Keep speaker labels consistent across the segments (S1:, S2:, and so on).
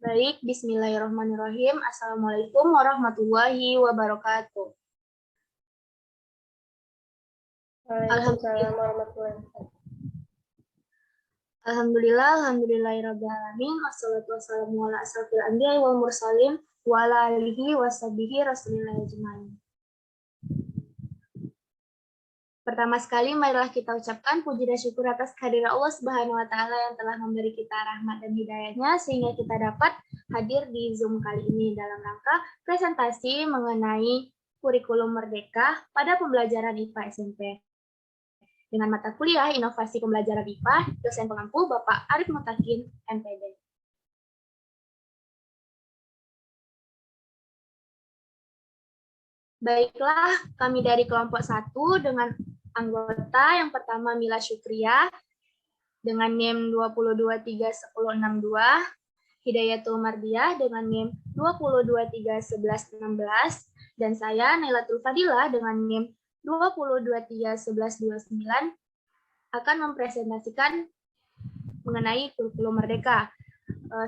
S1: Baik, bismillahirrahmanirrahim. Assalamualaikum warahmatullahi wabarakatuh.
S2: Waalaikumsalam warahmatullahi wabarakatuh.
S1: Alhamdulillahirabbil alamin. Wassalatu wassalamu ala asrofil anbiya'i wal mursalin wa ala alihi washabihi rasulillah ajmain. Pertama sekali, marilah kita ucapkan puji dan syukur atas kehadiran Allah Subhanahu wa Ta'ala yang telah memberi kita rahmat dan hidayahnya sehingga kita dapat hadir di Zoom kali ini dalam rangka presentasi mengenai kurikulum merdeka pada pembelajaran IPA SMP. Dengan mata kuliah Inovasi Pembelajaran IPA, dosen pengampu Bapak Arif Mutakin, MPD. Baiklah, kami dari kelompok 1 dengan anggota yang pertama Mila Syukria dengan NIM 2231062, Hidayatul Mardiah dengan NIM 2231116, dan saya Nailatul Fadilah dengan NIM 2231129 akan mempresentasikan mengenai kurikulum merdeka.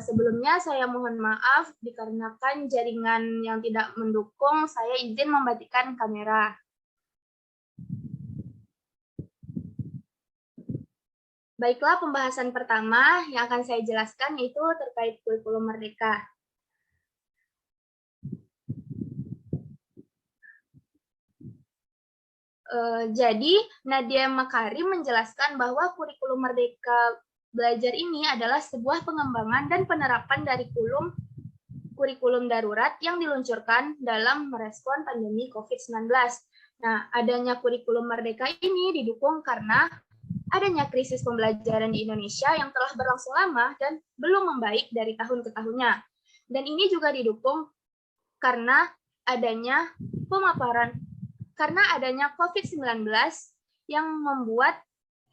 S1: Sebelumnya saya mohon maaf dikarenakan jaringan yang tidak mendukung, saya izin mematikan kamera. Baiklah, pembahasan pertama yang akan saya jelaskan yaitu terkait kurikulum merdeka. Jadi, Nadia Makarim menjelaskan bahwa kurikulum merdeka belajar ini adalah sebuah pengembangan dan penerapan dari kurikulum darurat yang diluncurkan dalam merespon pandemi COVID-19. Nah, adanya kurikulum merdeka ini didukung karena adanya krisis pembelajaran di Indonesia yang telah berlangsung lama dan belum membaik dari tahun ke tahunnya. Dan ini juga didukung karena adanya COVID-19 yang membuat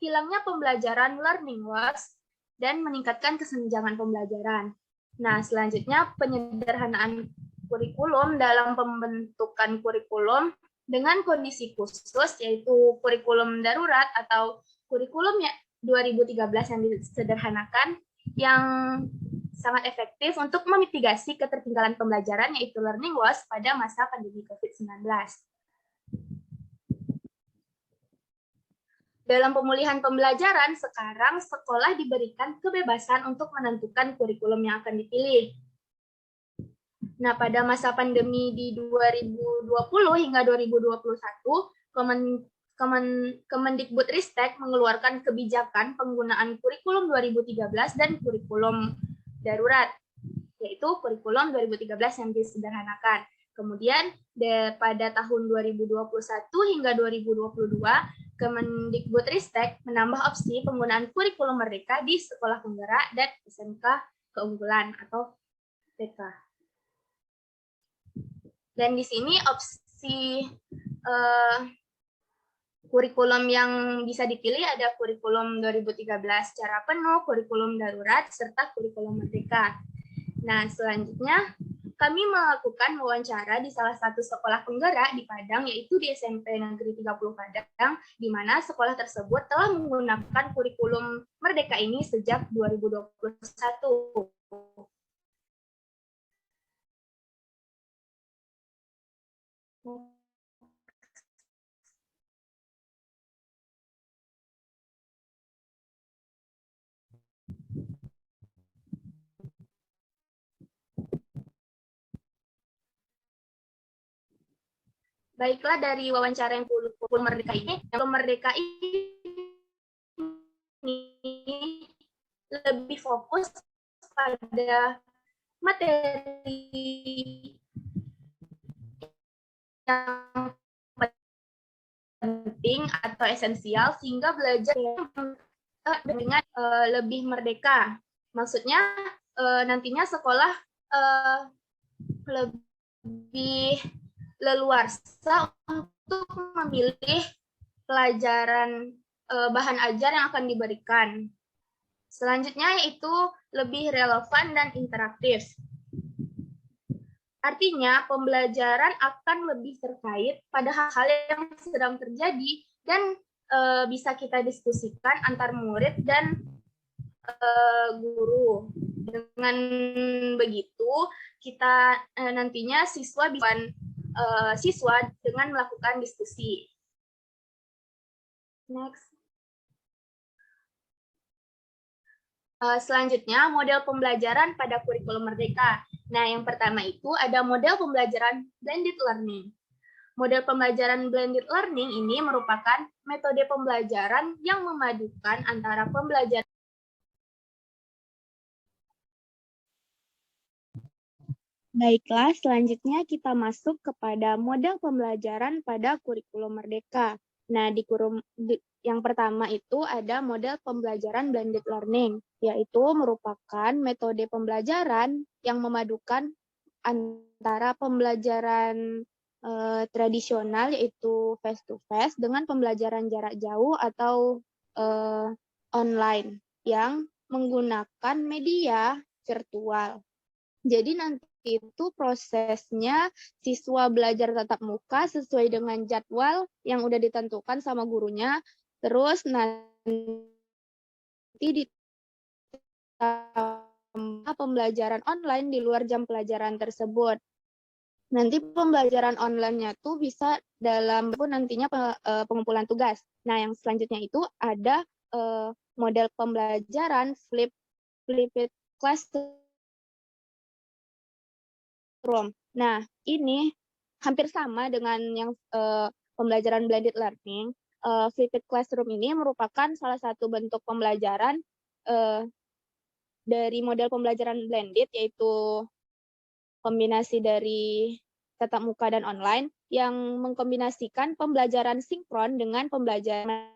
S1: hilangnya pembelajaran learning loss dan meningkatkan kesenjangan pembelajaran. Nah, selanjutnya penyederhanaan kurikulum dalam pembentukan kurikulum dengan kondisi khusus, yaitu kurikulum darurat atau kurikulum 2013 yang disederhanakan, yang sangat efektif untuk memitigasi ketertinggalan pembelajaran, yaitu learning loss pada masa pandemi COVID-19. Dalam pemulihan pembelajaran, sekarang sekolah diberikan kebebasan untuk menentukan kurikulum yang akan dipilih. Nah, pada masa pandemi di 2020 hingga 2021, Kemendikbudristek mengeluarkan kebijakan penggunaan kurikulum 2013 dan kurikulum darurat, yaitu kurikulum 2013 yang disederhanakan. Kemudian pada tahun 2021 hingga 2022, Kemendikbudristek menambah opsi penggunaan kurikulum merdeka di sekolah penggerak dan SMK keunggulan atau TK. Dan di sini opsi kurikulum yang bisa dipilih ada kurikulum 2013 secara penuh, kurikulum darurat, serta kurikulum merdeka. Nah, selanjutnya kami melakukan wawancara di salah satu sekolah penggerak di Padang, yaitu di SMP Negeri 30 Padang, di mana sekolah tersebut telah menggunakan kurikulum merdeka ini sejak 2021. Baiklah, dari wawancara yang kurikulum merdeka ini lebih fokus pada materi yang penting atau esensial sehingga belajar dengan lebih merdeka. Maksudnya nantinya sekolah lebih leluasa untuk memilih pelajaran bahan ajar yang akan diberikan. Selanjutnya yaitu lebih relevan dan interaktif. Artinya pembelajaran akan lebih terkait pada hal-hal yang sedang terjadi dan bisa kita diskusikan antar murid dan guru. Dengan begitu, kita nantinya siswa bisa siswa dengan melakukan diskusi. Next. Selanjutnya, model pembelajaran pada kurikulum Merdeka. Nah, yang pertama itu ada model pembelajaran blended learning. Model pembelajaran blended learning ini merupakan metode pembelajaran yang memadukan antara pembelajaran. Baiklah, selanjutnya kita masuk kepada model pembelajaran pada kurikulum Merdeka. Nah, yang pertama itu ada model pembelajaran blended learning, yaitu merupakan metode pembelajaran yang memadukan antara pembelajaran tradisional, yaitu face-to-face, dengan pembelajaran jarak jauh atau online, yang menggunakan media virtual. Jadi nanti itu prosesnya siswa belajar tatap muka sesuai dengan jadwal yang udah ditentukan sama gurunya. Terus nanti ditambah pembelajaran online di luar jam pelajaran tersebut. Nanti pembelajaran online-nya tuh bisa dalam nantinya pengumpulan tugas. Nah, yang selanjutnya itu ada model pembelajaran flipped classroom. Nah, ini hampir sama dengan yang pembelajaran blended learning. Flipped classroom ini merupakan salah satu bentuk pembelajaran dari model pembelajaran blended, yaitu kombinasi dari tatap muka dan online, yang mengkombinasikan pembelajaran sinkron dengan pembelajaran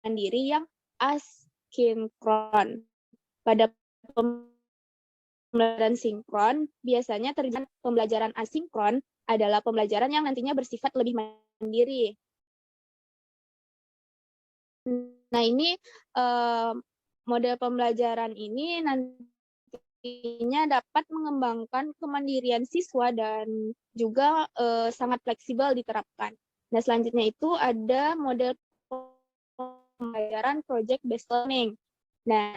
S1: mandiri yang asinkron. Pada pembelajaran sinkron, biasanya terjadi pembelajaran asinkron adalah pembelajaran yang nantinya bersifat lebih mandiri. Nah, ini model pembelajaran ini nantinya dapat mengembangkan kemandirian siswa dan juga sangat fleksibel diterapkan. Nah, selanjutnya itu ada model pembelajaran project-based learning. Nah,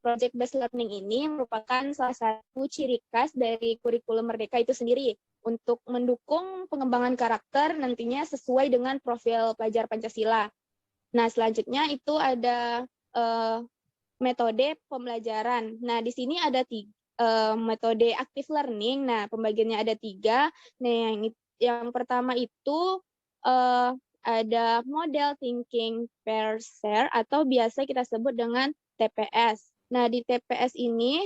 S1: project-based learning ini merupakan salah satu ciri khas dari kurikulum Merdeka itu sendiri untuk mendukung pengembangan karakter nantinya sesuai dengan profil pelajar Pancasila. Nah, selanjutnya itu ada metode pembelajaran. Nah, di sini ada metode active learning. Nah, pembagiannya ada 3. Nah, yang pertama itu ada model thinking pair share atau biasa kita sebut dengan TPS. Nah, di TPS ini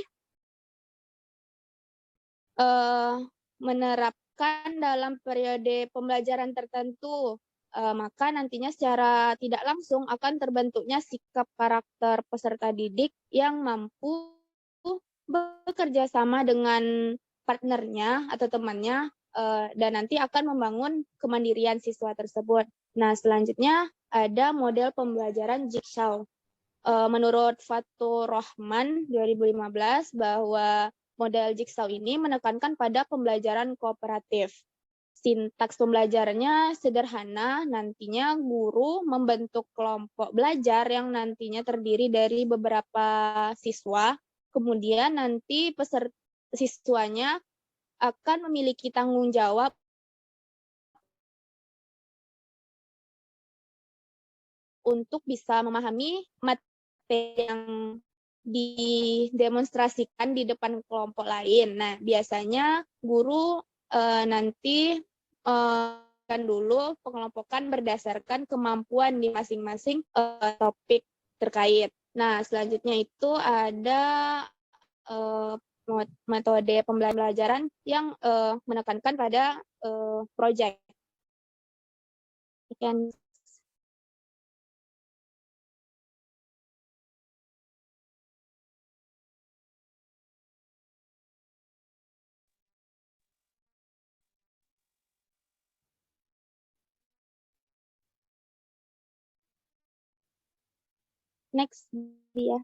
S1: menerapkan dalam periode pembelajaran tertentu, maka nantinya secara tidak langsung akan terbentuknya sikap karakter peserta didik yang mampu bekerja sama dengan partnernya atau temannya, dan nanti akan membangun kemandirian siswa tersebut. Nah, selanjutnya ada model pembelajaran Jigsaw. Menurut Fatur Rahman 2015 bahwa model Jigsaw ini menekankan pada pembelajaran kooperatif. Sintaks pembelajarannya sederhana, nantinya guru membentuk kelompok belajar yang nantinya terdiri dari beberapa siswa, kemudian nanti siswanya akan memiliki tanggung jawab untuk bisa memahami materi yang didemonstrasikan di depan kelompok lain. Nah, biasanya guru nanti kan dulu pengelompokan berdasarkan kemampuan di masing-masing topik terkait. Nah, selanjutnya itu ada metode pembelajaran yang menekankan pada project. Next, dia.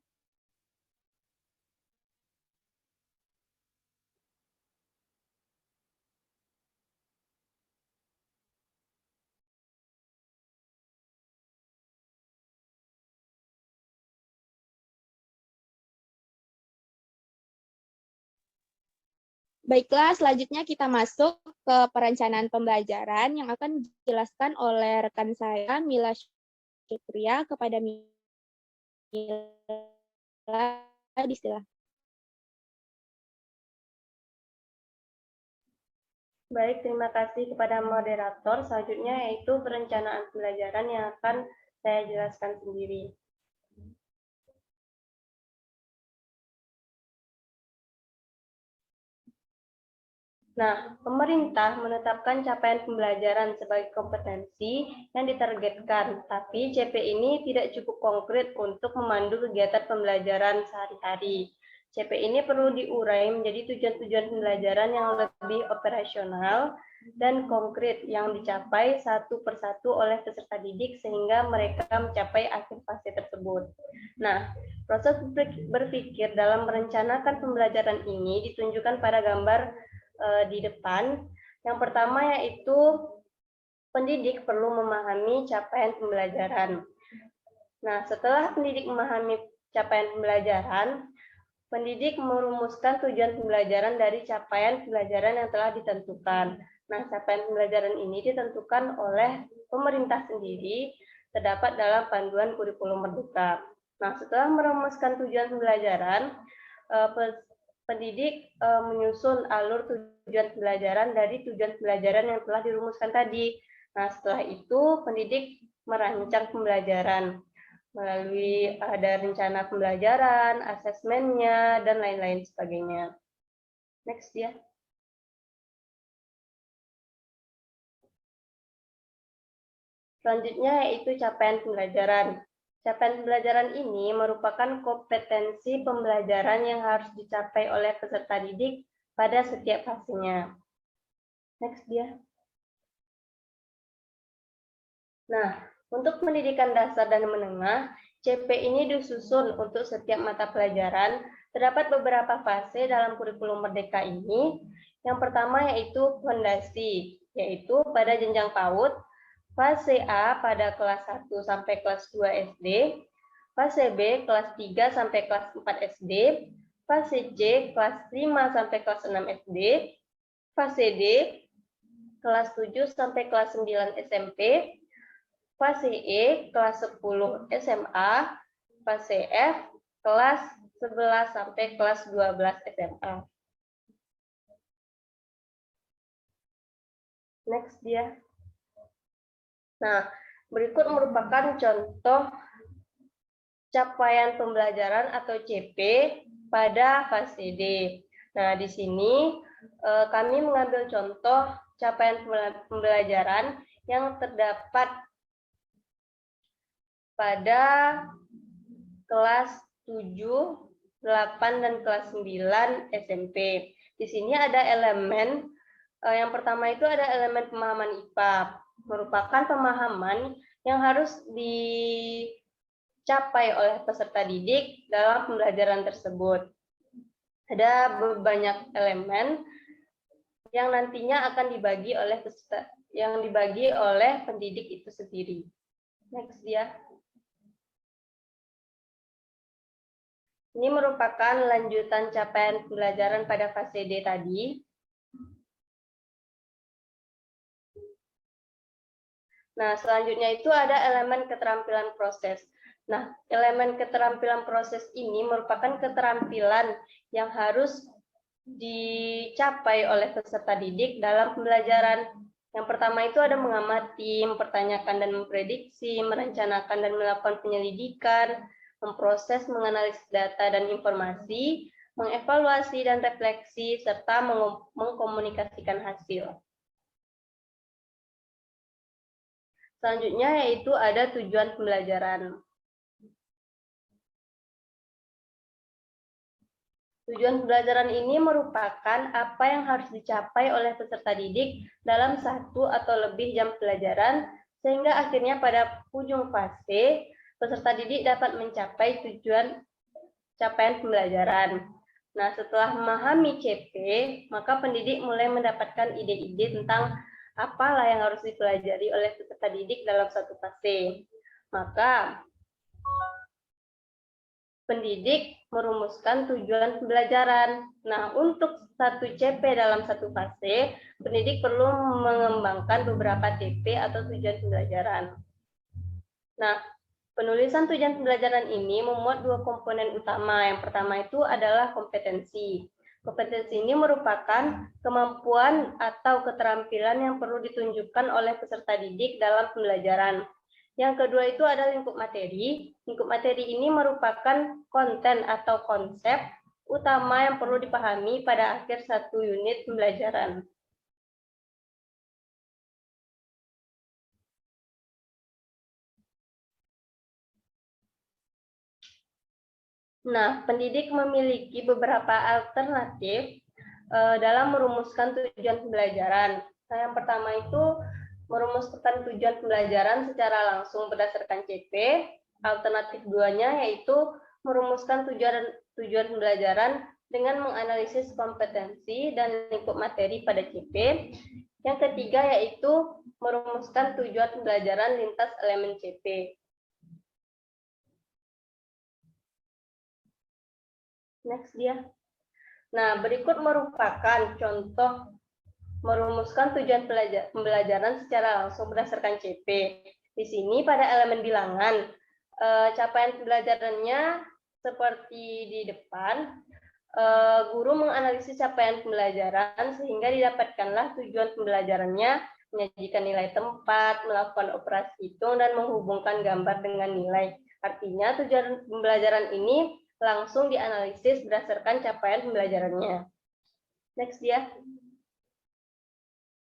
S1: Baiklah, selanjutnya kita masuk ke perencanaan pembelajaran yang akan dijelaskan oleh rekan saya, Mila Syukria. Kepada Mila, disilah.
S2: Baik, terima kasih kepada moderator. Selanjutnya yaitu perencanaan pembelajaran yang akan saya jelaskan sendiri. Nah, pemerintah menetapkan capaian pembelajaran sebagai kompetensi yang ditargetkan, tapi CP ini tidak cukup konkret untuk memandu kegiatan pembelajaran sehari-hari. CP ini perlu diurai menjadi tujuan-tujuan pembelajaran yang lebih operasional dan konkret yang dicapai satu persatu oleh peserta didik sehingga mereka mencapai akhir fase tersebut. Nah, proses berpikir dalam merencanakan pembelajaran ini ditunjukkan pada gambar di depan. Yang pertama yaitu pendidik perlu memahami capaian pembelajaran. Nah, setelah pendidik memahami capaian pembelajaran, pendidik merumuskan tujuan pembelajaran dari capaian pembelajaran yang telah ditentukan. Nah, capaian pembelajaran ini ditentukan oleh pemerintah sendiri, terdapat dalam panduan kurikulum merdeka. Nah, setelah merumuskan tujuan pembelajaran, pendidik menyusun alur tujuan pembelajaran dari tujuan pembelajaran yang telah dirumuskan tadi. Nah, setelah itu pendidik merancang pembelajaran melalui ada rencana pembelajaran, asesmennya, dan lain-lain sebagainya. Next ya. Selanjutnya yaitu capaian pembelajaran. Capaian pembelajaran ini merupakan kompetensi pembelajaran yang harus dicapai oleh peserta didik pada setiap fasenya. Next dia. Nah, untuk pendidikan dasar dan menengah, CP ini disusun untuk setiap mata pelajaran. Terdapat beberapa fase dalam kurikulum merdeka ini. Yang pertama yaitu fondasi, yaitu pada jenjang PAUD, fase A pada kelas 1 sampai kelas 2 SD, fase B kelas 3 sampai kelas 4 SD, fase C kelas 5 sampai kelas 6 SD, fase D kelas 7 sampai kelas 9 SMP, fase E kelas 10 SMA, fase F kelas 11 sampai kelas 12 SMA. Next dia. Nah, berikut merupakan contoh capaian pembelajaran atau CP pada fase D. Nah, di sini kami mengambil contoh capaian pembelajaran yang terdapat pada kelas 7, 8, dan kelas 9 SMP. Di sini ada elemen, yang pertama itu ada elemen pemahaman IPA, merupakan pemahaman yang harus dicapai oleh peserta didik dalam pembelajaran tersebut. Ada banyak elemen yang nantinya akan dibagi oleh pendidik itu sendiri. Next dia. Ini merupakan lanjutan capaian pembelajaran pada fase D tadi. Nah, selanjutnya itu ada elemen keterampilan proses. Nah, elemen keterampilan proses ini merupakan keterampilan yang harus dicapai oleh peserta didik dalam pembelajaran. Yang pertama itu ada mengamati, mempertanyakan dan memprediksi, merencanakan dan melakukan penyelidikan, memproses, menganalisis data dan informasi, mengevaluasi dan refleksi, serta mengkomunikasikan hasil. Selanjutnya yaitu ada tujuan pembelajaran. Tujuan pembelajaran ini merupakan apa yang harus dicapai oleh peserta didik dalam satu atau lebih jam pelajaran, sehingga akhirnya pada ujung fase, peserta didik dapat mencapai tujuan capaian pembelajaran. Nah, setelah memahami CP, maka pendidik mulai mendapatkan ide-ide tentang apalah yang harus dipelajari oleh peserta didik dalam satu fase. Maka, pendidik merumuskan tujuan pembelajaran. Nah, untuk satu CP dalam satu fase, pendidik perlu mengembangkan beberapa TP atau tujuan pembelajaran. Nah, penulisan tujuan pembelajaran ini memuat dua komponen utama. Yang pertama itu adalah kompetensi. Kompetensi ini merupakan kemampuan atau keterampilan yang perlu ditunjukkan oleh peserta didik dalam pembelajaran. Yang kedua itu adalah lingkup materi. Lingkup materi ini merupakan konten atau konsep utama yang perlu dipahami pada akhir satu unit pembelajaran. Nah, pendidik memiliki beberapa alternatif dalam merumuskan tujuan pembelajaran. Nah, yang pertama itu merumuskan tujuan pembelajaran secara langsung berdasarkan CP. Alternatif duanya yaitu merumuskan tujuan pembelajaran dengan menganalisis kompetensi dan lingkup materi pada CP. Yang ketiga yaitu merumuskan tujuan pembelajaran lintas elemen CP. Next dia. Nah, berikut merupakan contoh merumuskan tujuan pembelajaran secara langsung berdasarkan CP. Di sini pada elemen bilangan, capaian pembelajarannya seperti di depan, guru menganalisis capaian pembelajaran sehingga didapatkanlah tujuan pembelajarannya, menyajikan nilai tempat, melakukan operasi hitung, dan menghubungkan gambar dengan nilai. Artinya tujuan pembelajaran ini langsung dianalisis berdasarkan capaian pembelajarannya. Next dia.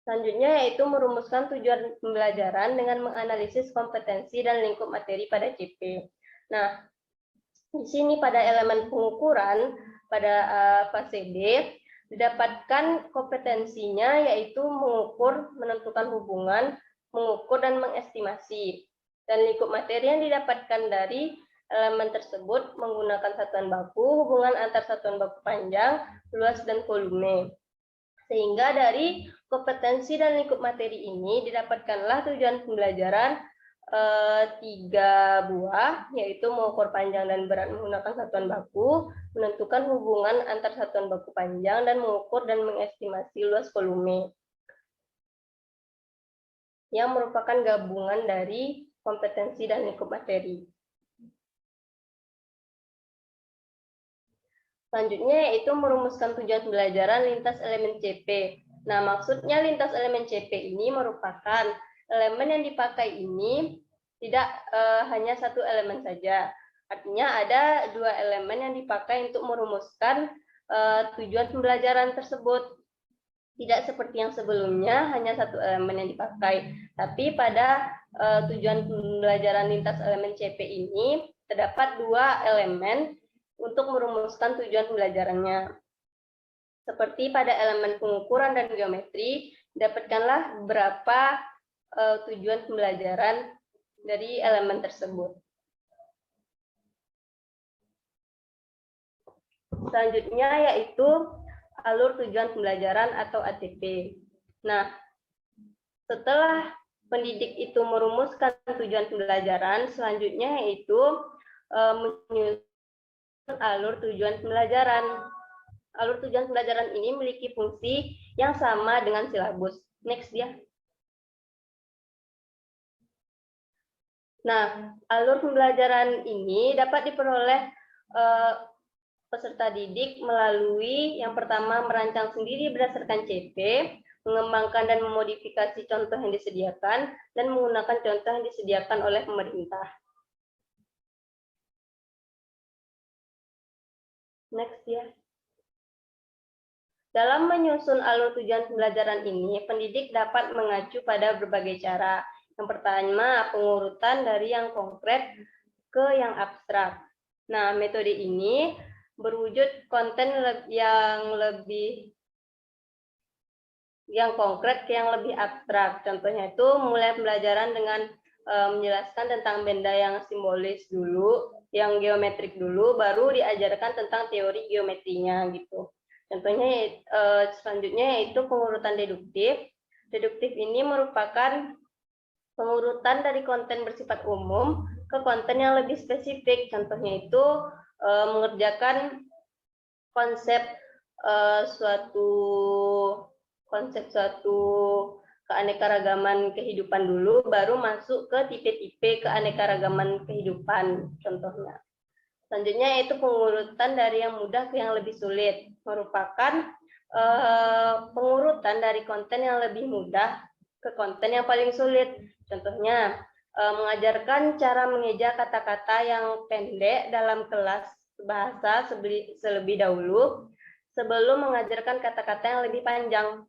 S2: Selanjutnya yaitu merumuskan tujuan pembelajaran dengan menganalisis kompetensi dan lingkup materi pada CP. Nah, di sini pada elemen pengukuran pada fase D didapatkan kompetensinya yaitu mengukur, menentukan hubungan, mengukur dan mengestimasi. Dan lingkup materi yang didapatkan dari elemen tersebut menggunakan satuan baku, hubungan antar satuan baku panjang, luas, dan volume. Sehingga dari kompetensi dan lingkup materi ini didapatkanlah tujuan pembelajaran 3 buah, yaitu mengukur panjang dan berat menggunakan satuan baku, menentukan hubungan antar satuan baku panjang, dan mengukur dan mengestimasi luas volume. Yang merupakan gabungan dari kompetensi dan lingkup materi. Selanjutnya yaitu merumuskan tujuan pembelajaran lintas elemen CP. Nah, maksudnya lintas elemen CP ini merupakan elemen yang dipakai ini tidak hanya satu elemen saja. Artinya ada dua elemen yang dipakai untuk merumuskan tujuan pembelajaran tersebut. Tidak seperti yang sebelumnya hanya satu elemen yang dipakai. Tapi pada tujuan pembelajaran lintas elemen CP ini terdapat dua elemen untuk merumuskan tujuan pembelajarannya. Seperti pada elemen pengukuran dan geometri, dapatkanlah berapa tujuan pembelajaran dari elemen tersebut. Selanjutnya yaitu alur tujuan pembelajaran atau ATP. Nah, setelah pendidik itu merumuskan tujuan pembelajaran, selanjutnya yaitu menyusun alur tujuan pembelajaran. Alur tujuan pembelajaran ini memiliki fungsi yang sama dengan silabus. Next dia. Nah, alur pembelajaran ini dapat diperoleh peserta didik melalui yang pertama merancang sendiri berdasarkan CP, mengembangkan dan memodifikasi contoh yang disediakan, dan menggunakan contoh yang disediakan oleh pemerintah. Next ya. Dalam menyusun alur tujuan pembelajaran ini, pendidik dapat mengacu pada berbagai cara. Yang pertama, pengurutan dari yang konkret ke yang abstrak. Nah, metode ini berwujud konten yang konkret ke yang lebih abstrak. Contohnya itu mulai pembelajaran dengan menjelaskan tentang benda yang simbolis dulu, yang geometrik dulu, baru diajarkan tentang teori geometrinya gitu. Contohnya selanjutnya yaitu pengurutan deduktif. Deduktif ini merupakan pengurutan dari konten bersifat umum ke konten yang lebih spesifik. Contohnya itu mengerjakan konsep suatu keanekaragaman kehidupan dulu, baru masuk ke tipe-tipe keanekaragaman kehidupan contohnya. Selanjutnya yaitu pengurutan dari yang mudah ke yang lebih sulit, merupakan pengurutan dari konten yang lebih mudah ke konten yang paling sulit. Contohnya mengajarkan cara mengeja kata-kata yang pendek dalam kelas bahasa terlebih dahulu sebelum mengajarkan kata-kata yang lebih panjang.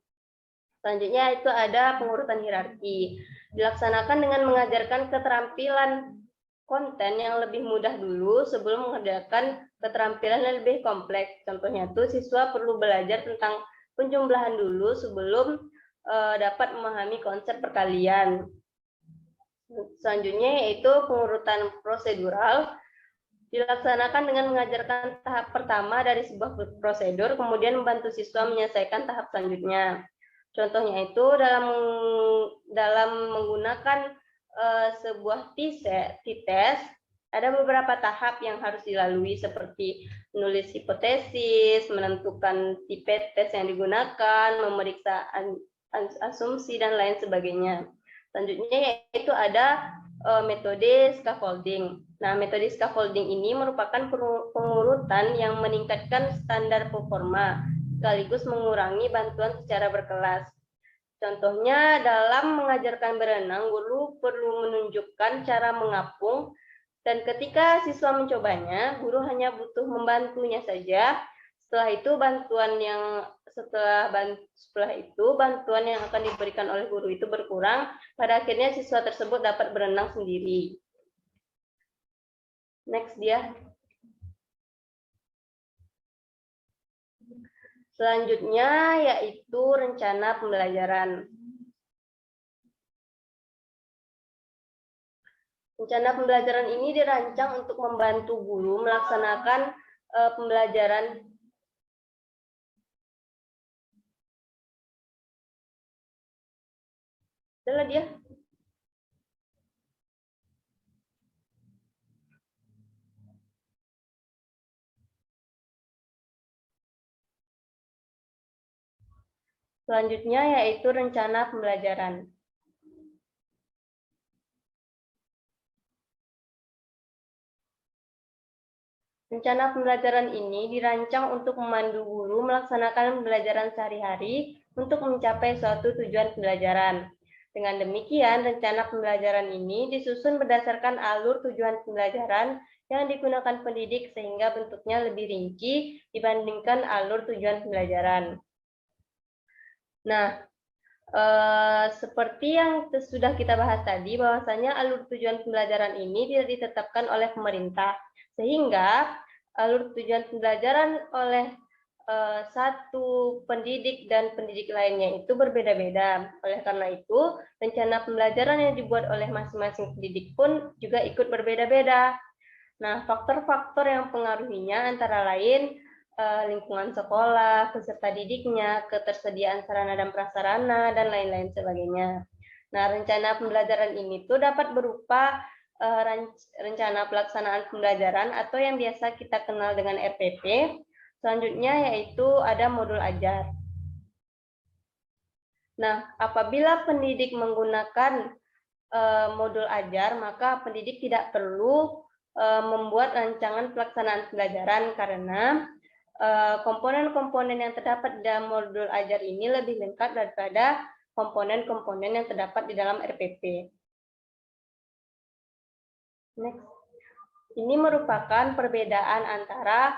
S2: Selanjutnya itu ada pengurutan hierarki. Dilaksanakan dengan mengajarkan keterampilan konten yang lebih mudah dulu sebelum mengerjakan keterampilan yang lebih kompleks. Contohnya itu siswa perlu belajar tentang penjumlahan dulu sebelum dapat memahami konsep perkalian. Selanjutnya yaitu pengurutan prosedural. Dilaksanakan dengan mengajarkan tahap pertama dari sebuah prosedur, kemudian membantu siswa menyelesaikan tahap selanjutnya. Contohnya itu dalam menggunakan sebuah t-test, ada beberapa tahap yang harus dilalui seperti menulis hipotesis, menentukan tipe tes yang digunakan, memeriksa asumsi, dan lain sebagainya. Selanjutnya yaitu ada metode scaffolding. Nah, metode scaffolding ini merupakan pengurutan yang meningkatkan standar performa, sekaligus mengurangi bantuan secara berkelas. Contohnya dalam mengajarkan berenang, guru perlu menunjukkan cara mengapung, dan ketika siswa mencobanya, guru hanya butuh membantunya saja. Setelah itu bantuan yang akan diberikan oleh guru itu berkurang. Pada akhirnya siswa tersebut dapat berenang sendiri. Next dia. Selanjutnya yaitu rencana pembelajaran. Rencana pembelajaran ini dirancang untuk membantu guru melaksanakan pembelajaran adalah dia. Selanjutnya yaitu rencana pembelajaran. Rencana pembelajaran ini dirancang untuk memandu guru melaksanakan pembelajaran sehari-hari untuk mencapai suatu tujuan pembelajaran. Dengan demikian, rencana pembelajaran ini disusun berdasarkan alur tujuan pembelajaran yang digunakan pendidik sehingga bentuknya lebih rinci dibandingkan alur tujuan pembelajaran. Nah, seperti yang sudah kita bahas tadi, bahwasanya alur tujuan pembelajaran ini tidak ditetapkan oleh pemerintah, sehingga alur tujuan pembelajaran oleh satu pendidik dan pendidik lainnya itu berbeda-beda. Oleh karena itu, rencana pembelajaran yang dibuat oleh masing-masing pendidik pun juga ikut berbeda-beda. Nah, faktor-faktor yang pengaruhinya antara lain lingkungan sekolah, peserta didiknya, ketersediaan sarana dan prasarana, dan lain-lain sebagainya. Nah, rencana pembelajaran ini tuh dapat berupa rencana pelaksanaan pembelajaran atau yang biasa kita kenal dengan RPP. Selanjutnya yaitu ada modul ajar. Nah, apabila pendidik menggunakan modul ajar, maka pendidik tidak perlu membuat rancangan pelaksanaan pembelajaran karena komponen-komponen yang terdapat dalam modul ajar ini lebih lengkap daripada komponen-komponen yang terdapat di dalam RPP. Next. Ini merupakan perbedaan antara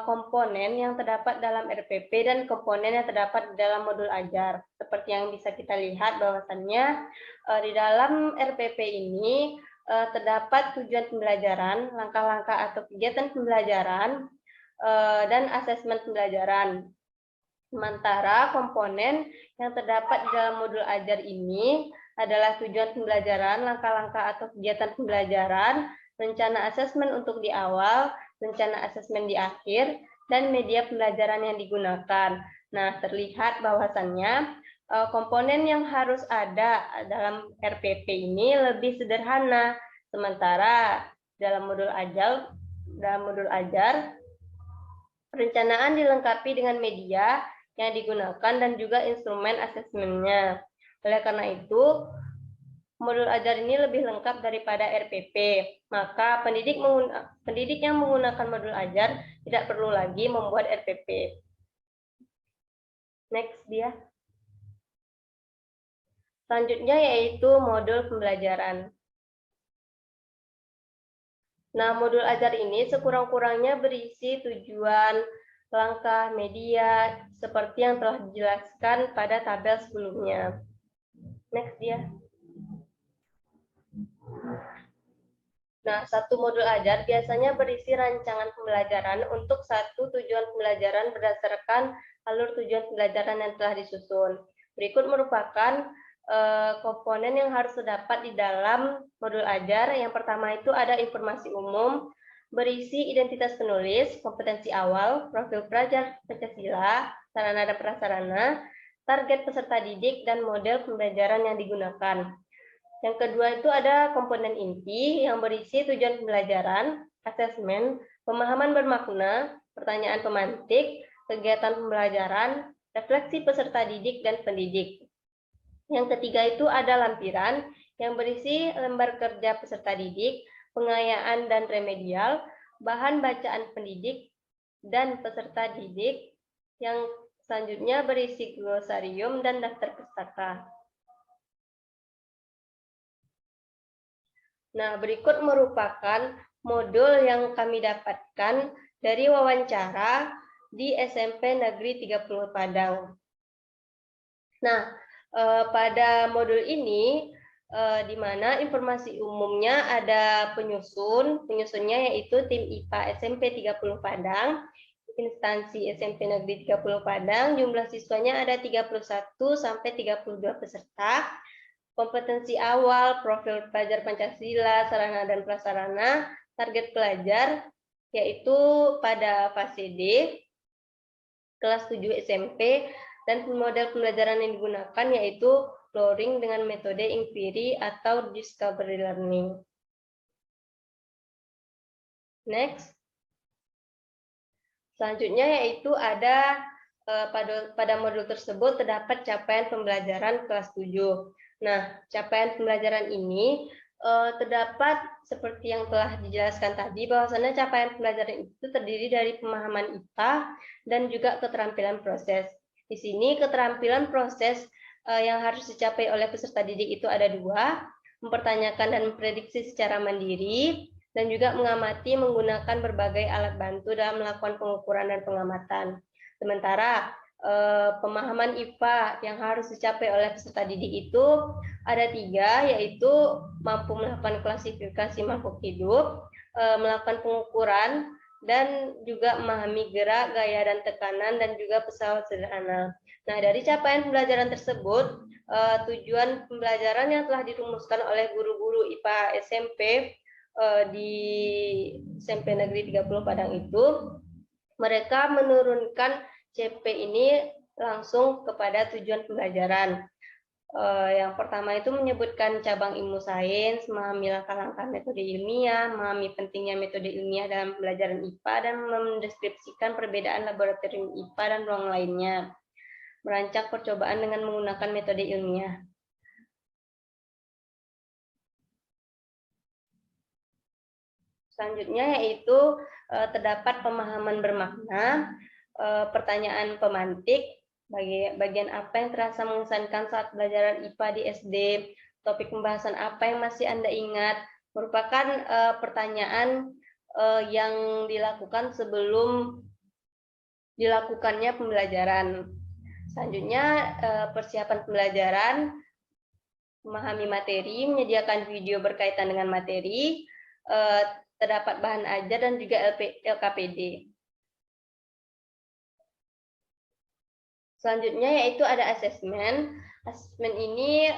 S2: komponen yang terdapat dalam RPP dan komponen yang terdapat di dalam modul ajar. Seperti yang bisa kita lihat bahwasannya di dalam RPP ini terdapat tujuan pembelajaran, langkah-langkah atau kegiatan pembelajaran, dan asesmen pembelajaran. Sementara komponen yang terdapat di dalam modul ajar ini adalah tujuan pembelajaran, langkah-langkah atau kegiatan pembelajaran, rencana asesmen untuk di awal, rencana asesmen di akhir, dan media pembelajaran yang digunakan. Nah, terlihat bahwasannya komponen yang harus ada dalam RPP ini lebih sederhana, sementara dalam modul ajar dalam modul ajar. Perencanaan dilengkapi dengan media yang digunakan dan juga instrumen asesmennya. Oleh karena itu, modul ajar ini lebih lengkap daripada RPP. Maka pendidik yang menggunakan modul ajar tidak perlu lagi membuat RPP. Next dia. Selanjutnya yaitu modul pembelajaran. Nah, modul ajar ini sekurang-kurangnya berisi tujuan, langkah, media, seperti yang telah dijelaskan pada tabel sebelumnya. Next dia. Nah, satu modul ajar biasanya berisi rancangan pembelajaran untuk satu tujuan pembelajaran berdasarkan alur tujuan pembelajaran yang telah disusun. Berikut merupakan komponen yang harus terdapat di dalam modul ajar. Yang pertama itu ada informasi umum, berisi identitas penulis, kompetensi awal, profil pelajar Pancasila, sarana dan prasarana, target peserta didik, dan model pembelajaran yang digunakan. Yang kedua itu ada komponen inti yang berisi tujuan pembelajaran, asesmen, pemahaman bermakna, pertanyaan pemantik, kegiatan pembelajaran, refleksi peserta didik dan pendidik. Yang ketiga itu ada lampiran yang berisi lembar kerja peserta didik, pengayaan dan remedial, bahan bacaan pendidik dan peserta didik. Yang selanjutnya berisi glosarium dan daftar pustaka. Nah, berikut merupakan modul yang kami dapatkan dari wawancara di SMP Negeri 30 Padang. Nah, pada modul ini, di mana informasi umumnya ada penyusunnya yaitu tim IPA SMP 30 Padang, instansi SMP Negeri 30 Padang, jumlah siswanya ada 31 sampai 32 peserta, kompetensi awal, profil pelajar Pancasila, sarana dan prasarana, target pelajar, yaitu pada fase D, kelas 7 SMP, dan model pembelajaran yang digunakan yaitu flooring dengan metode inquiry atau discovery learning. Next. Selanjutnya yaitu ada pada modul tersebut terdapat capaian pembelajaran kelas 7. Nah, capaian pembelajaran ini terdapat seperti yang telah dijelaskan tadi, bahwasannya capaian pembelajaran itu terdiri dari pemahaman IPA dan juga keterampilan proses. Di sini keterampilan proses yang harus dicapai oleh peserta didik itu ada dua, mempertanyakan dan memprediksi secara mandiri, dan juga mengamati menggunakan berbagai alat bantu dalam melakukan pengukuran dan pengamatan. Sementara pemahaman IPA yang harus dicapai oleh peserta didik itu ada tiga, yaitu mampu melakukan klasifikasi makhluk hidup, melakukan pengukuran, dan juga memahami gerak, gaya, dan tekanan, dan juga pesawat sederhana. Nah, dari capaian pembelajaran tersebut, tujuan pembelajaran yang telah dirumuskan oleh guru-guru IPA SMP di SMP Negeri 30 Padang itu, mereka menurunkan CP ini langsung kepada tujuan pembelajaran. Yang pertama itu menyebutkan cabang ilmu sains, memahami langkah-langkah metode ilmiah, memahami pentingnya metode ilmiah dalam pembelajaran IPA, dan mendeskripsikan perbedaan laboratorium IPA dan ruang lainnya. Merancang percobaan dengan menggunakan metode ilmiah. Selanjutnya yaitu terdapat pemahaman bermakna, pertanyaan pemantik, bagian apa yang terasa mengesankan saat pelajaran IPA di SD, topik pembahasan apa yang masih Anda ingat, merupakan pertanyaan yang dilakukan sebelum dilakukannya pembelajaran. Selanjutnya persiapan pembelajaran, memahami materi, menyediakan video berkaitan dengan materi, terdapat bahan ajar dan juga LKPD. Selanjutnya yaitu ada asesmen. Asesmen ini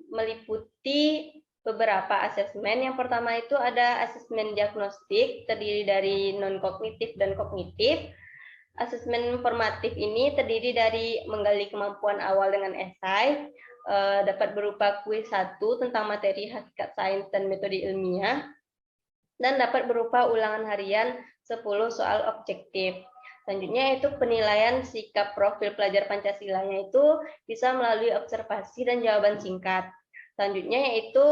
S2: meliputi beberapa asesmen. Yang pertama itu ada asesmen diagnostik, terdiri dari non-kognitif dan kognitif. Asesmen formatif ini terdiri dari menggali kemampuan awal dengan esai, dapat berupa kuis 1 tentang materi hakikat sains dan metode ilmiah. dan dapat berupa ulangan harian 10 soal objektif. Selanjutnya itu penilaian sikap profil pelajar Pancasilanya itu bisa melalui observasi dan jawaban singkat. Selanjutnya yaitu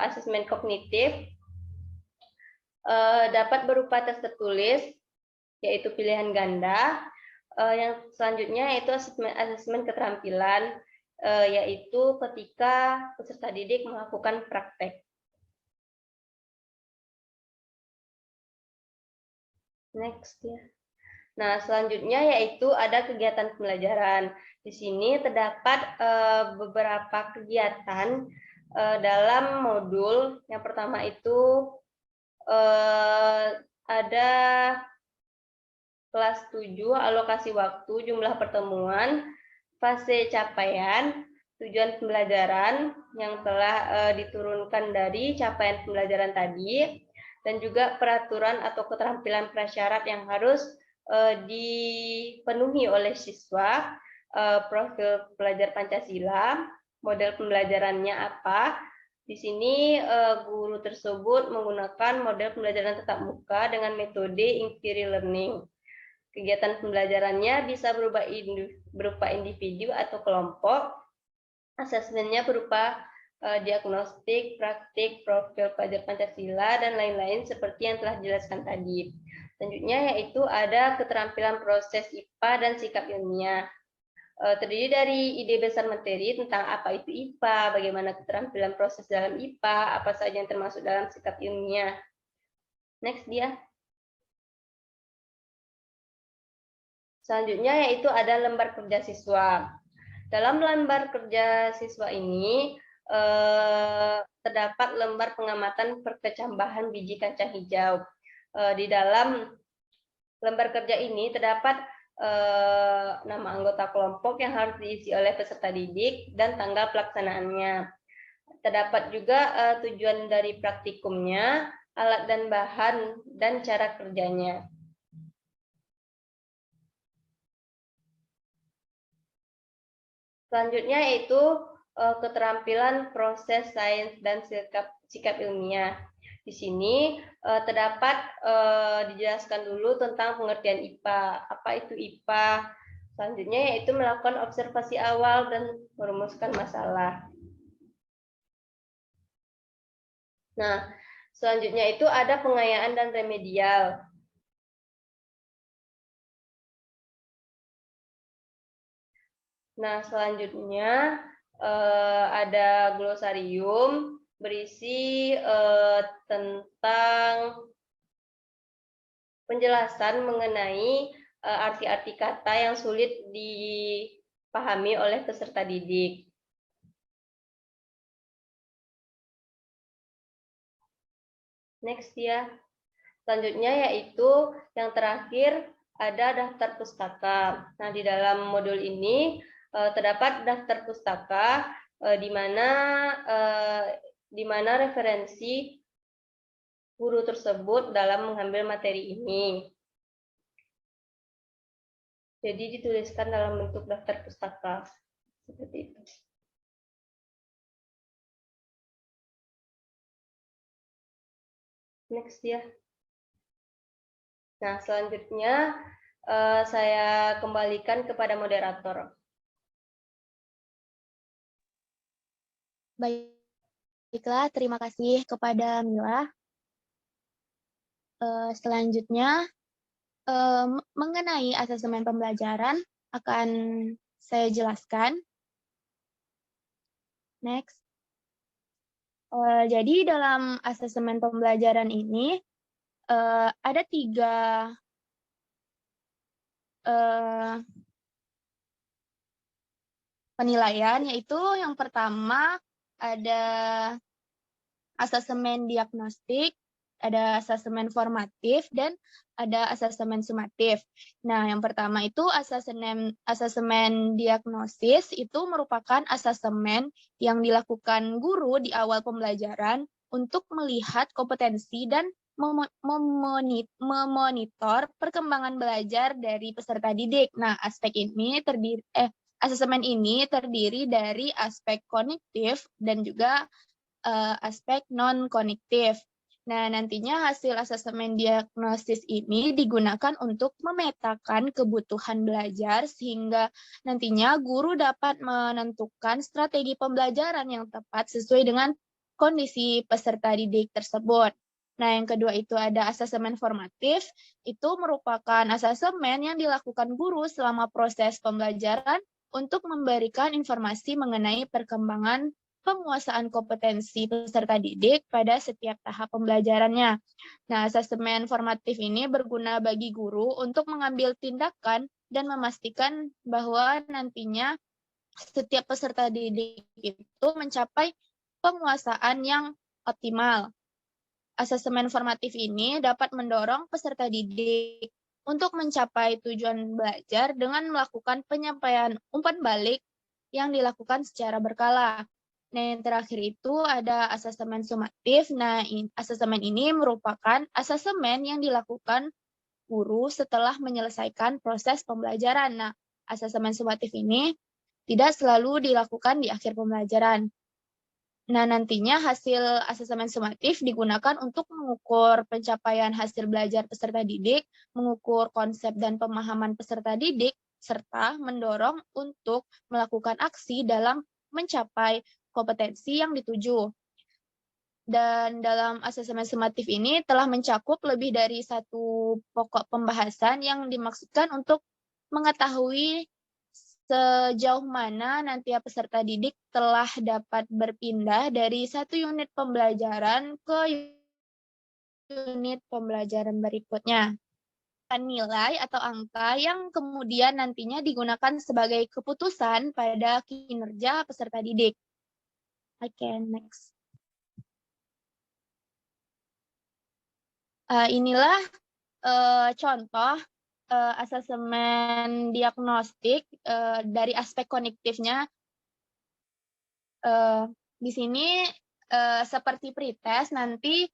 S2: asesmen kognitif, dapat berupa tes tertulis, yaitu pilihan ganda. Yang selanjutnya yaitu asesmen keterampilan, yaitu ketika peserta didik melakukan praktek. Next ya. Nah, selanjutnya yaitu ada kegiatan pembelajaran. Di sini terdapat beberapa kegiatan dalam modul. Yang pertama itu ada kelas 7, alokasi waktu, jumlah pertemuan, fase capaian, tujuan pembelajaran yang telah diturunkan dari capaian pembelajaran tadi, dan juga peraturan atau keterampilan prasyarat yang harus dipenuhi oleh siswa, profil pelajar Pancasila, model pembelajarannya apa. Di sini guru tersebut menggunakan model pembelajaran tatap muka dengan metode inquiry learning. Kegiatan pembelajarannya bisa berupa individu atau kelompok. Asesmennya berupa diagnostik, praktik, profil pelajar Pancasila, dan lain-lain seperti yang telah dijelaskan tadi. Selanjutnya yaitu ada keterampilan proses IPA dan sikap ilmiah. Terdiri dari ide besar materi tentang apa itu IPA, bagaimana keterampilan proses dalam IPA, apa saja yang termasuk dalam sikap ilmiah. Next dia. Selanjutnya yaitu ada lembar kerja siswa. Dalam lembar kerja siswa ini terdapat lembar pengamatan perkecambahan biji kacang hijau. Di dalam lembar kerja ini terdapat nama anggota kelompok yang harus diisi oleh peserta didik dan tanggal pelaksanaannya. Terdapat juga tujuan dari praktikumnya, alat dan bahan, dan cara kerjanya. Selanjutnya yaitu keterampilan proses sains dan sikap ilmiah. Di sini terdapat dijelaskan dulu tentang pengertian IPA. Apa itu IPA? Selanjutnya yaitu melakukan observasi awal dan merumuskan masalah. Nah, selanjutnya itu ada pengayaan dan remedial. Nah, selanjutnya ada glosarium berisi tentang penjelasan mengenai arti-arti kata yang sulit dipahami oleh peserta didik. Next ya. Selanjutnya yaitu yang terakhir ada daftar pustaka. Nah, di dalam modul ini terdapat daftar pustaka di mana referensi guru tersebut dalam mengambil materi ini. Jadi dituliskan dalam bentuk daftar pustaka seperti itu. Next ya. Nah, selanjutnya saya kembalikan kepada moderator.
S1: Baiklah, terima kasih kepada Mila. Selanjutnya, mengenai asesmen pembelajaran akan saya jelaskan. Next. Jadi dalam asesmen pembelajaran ini ada 3 penilaian, yaitu yang pertama ada asesmen diagnostik, ada asesmen formatif, dan ada asesmen sumatif. Nah, yang pertama itu asesmen diagnosis itu merupakan asesmen yang dilakukan guru di awal pembelajaran untuk melihat kompetensi dan memonitor perkembangan belajar dari peserta didik. Nah, asesmen ini terdiri dari aspek kognitif dan juga aspek non-kognitif. Nah, nantinya hasil asesmen diagnosis ini digunakan untuk memetakan kebutuhan belajar sehingga nantinya guru dapat menentukan strategi pembelajaran yang tepat sesuai dengan kondisi peserta didik tersebut. Nah, yang kedua itu ada asesmen formatif. Itu merupakan asesmen yang dilakukan guru selama proses pembelajaran untuk memberikan informasi mengenai perkembangan penguasaan kompetensi peserta didik pada setiap tahap pembelajarannya. Nah, asesmen formatif ini berguna bagi guru untuk mengambil tindakan dan memastikan bahwa nantinya setiap peserta didik itu mencapai penguasaan yang optimal. Asesmen formatif ini dapat mendorong peserta didik untuk mencapai tujuan belajar dengan melakukan penyampaian umpan balik yang dilakukan secara berkala. Nah, yang terakhir itu ada asesmen sumatif. Nah, asesmen ini merupakan asesmen yang dilakukan guru setelah menyelesaikan proses pembelajaran. Nah, asesmen sumatif ini tidak selalu dilakukan di akhir pembelajaran. Nah, nantinya hasil asesmen sumatif digunakan untuk mengukur pencapaian hasil belajar peserta didik, mengukur konsep dan pemahaman peserta didik, serta mendorong untuk melakukan aksi dalam mencapai kompetensi yang dituju. Dan dalam asesmen sumatif ini telah mencakup lebih dari satu pokok pembahasan yang dimaksudkan untuk mengetahui sejauh mana nanti peserta didik telah dapat berpindah dari satu unit pembelajaran ke unit pembelajaran berikutnya. Nilai atau angka yang kemudian nantinya digunakan sebagai keputusan pada kinerja peserta didik. Oke, next. Inilah contoh asesmen diagnostik dari aspek kognitifnya. Di sini seperti pretest, nanti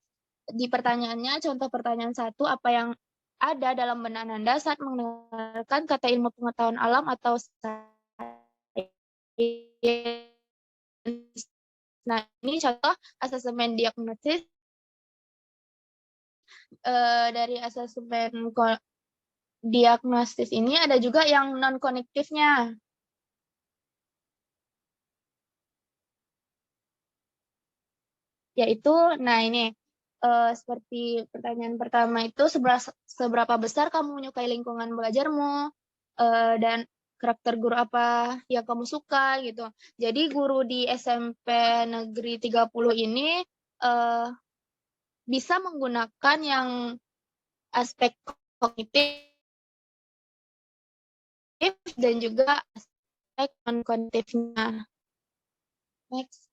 S1: di pertanyaannya, contoh pertanyaan 1, apa yang ada dalam benak Anda saat mendengarkan kata ilmu pengetahuan alam atau sains. Nah, ini contoh asesmen diagnosis dari asesmen diagnosis ini ada juga yang non-kognitifnya. Yaitu, nah ini, seperti pertanyaan pertama itu, seberapa besar kamu menyukai lingkungan belajarmu, dan karakter guru apa yang kamu suka, gitu. Jadi guru di SMP Negeri 30 ini bisa menggunakan yang aspek kognitif dan juga aspek non-kognitifnya. Next.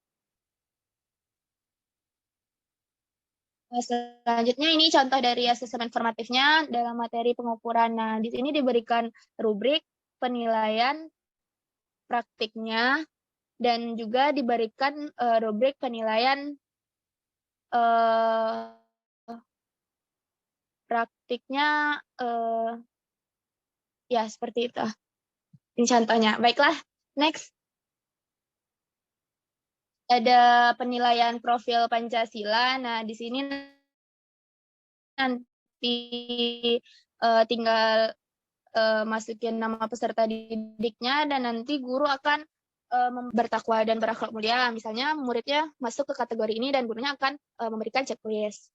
S1: Selanjutnya ini contoh dari asesmen formatifnya dalam materi pengukuran. Nah, di sini diberikan rubrik penilaian praktiknya dan juga diberikan rubrik penilaian praktiknya ya seperti itu. Ini contohnya. Baiklah, next. Ada penilaian profil Pancasila. Nah, di sini nanti tinggal masukin nama peserta didiknya dan nanti guru akan bertakwa dan berakhlak mulia. Misalnya muridnya masuk ke kategori ini dan gurunya akan memberikan checklist.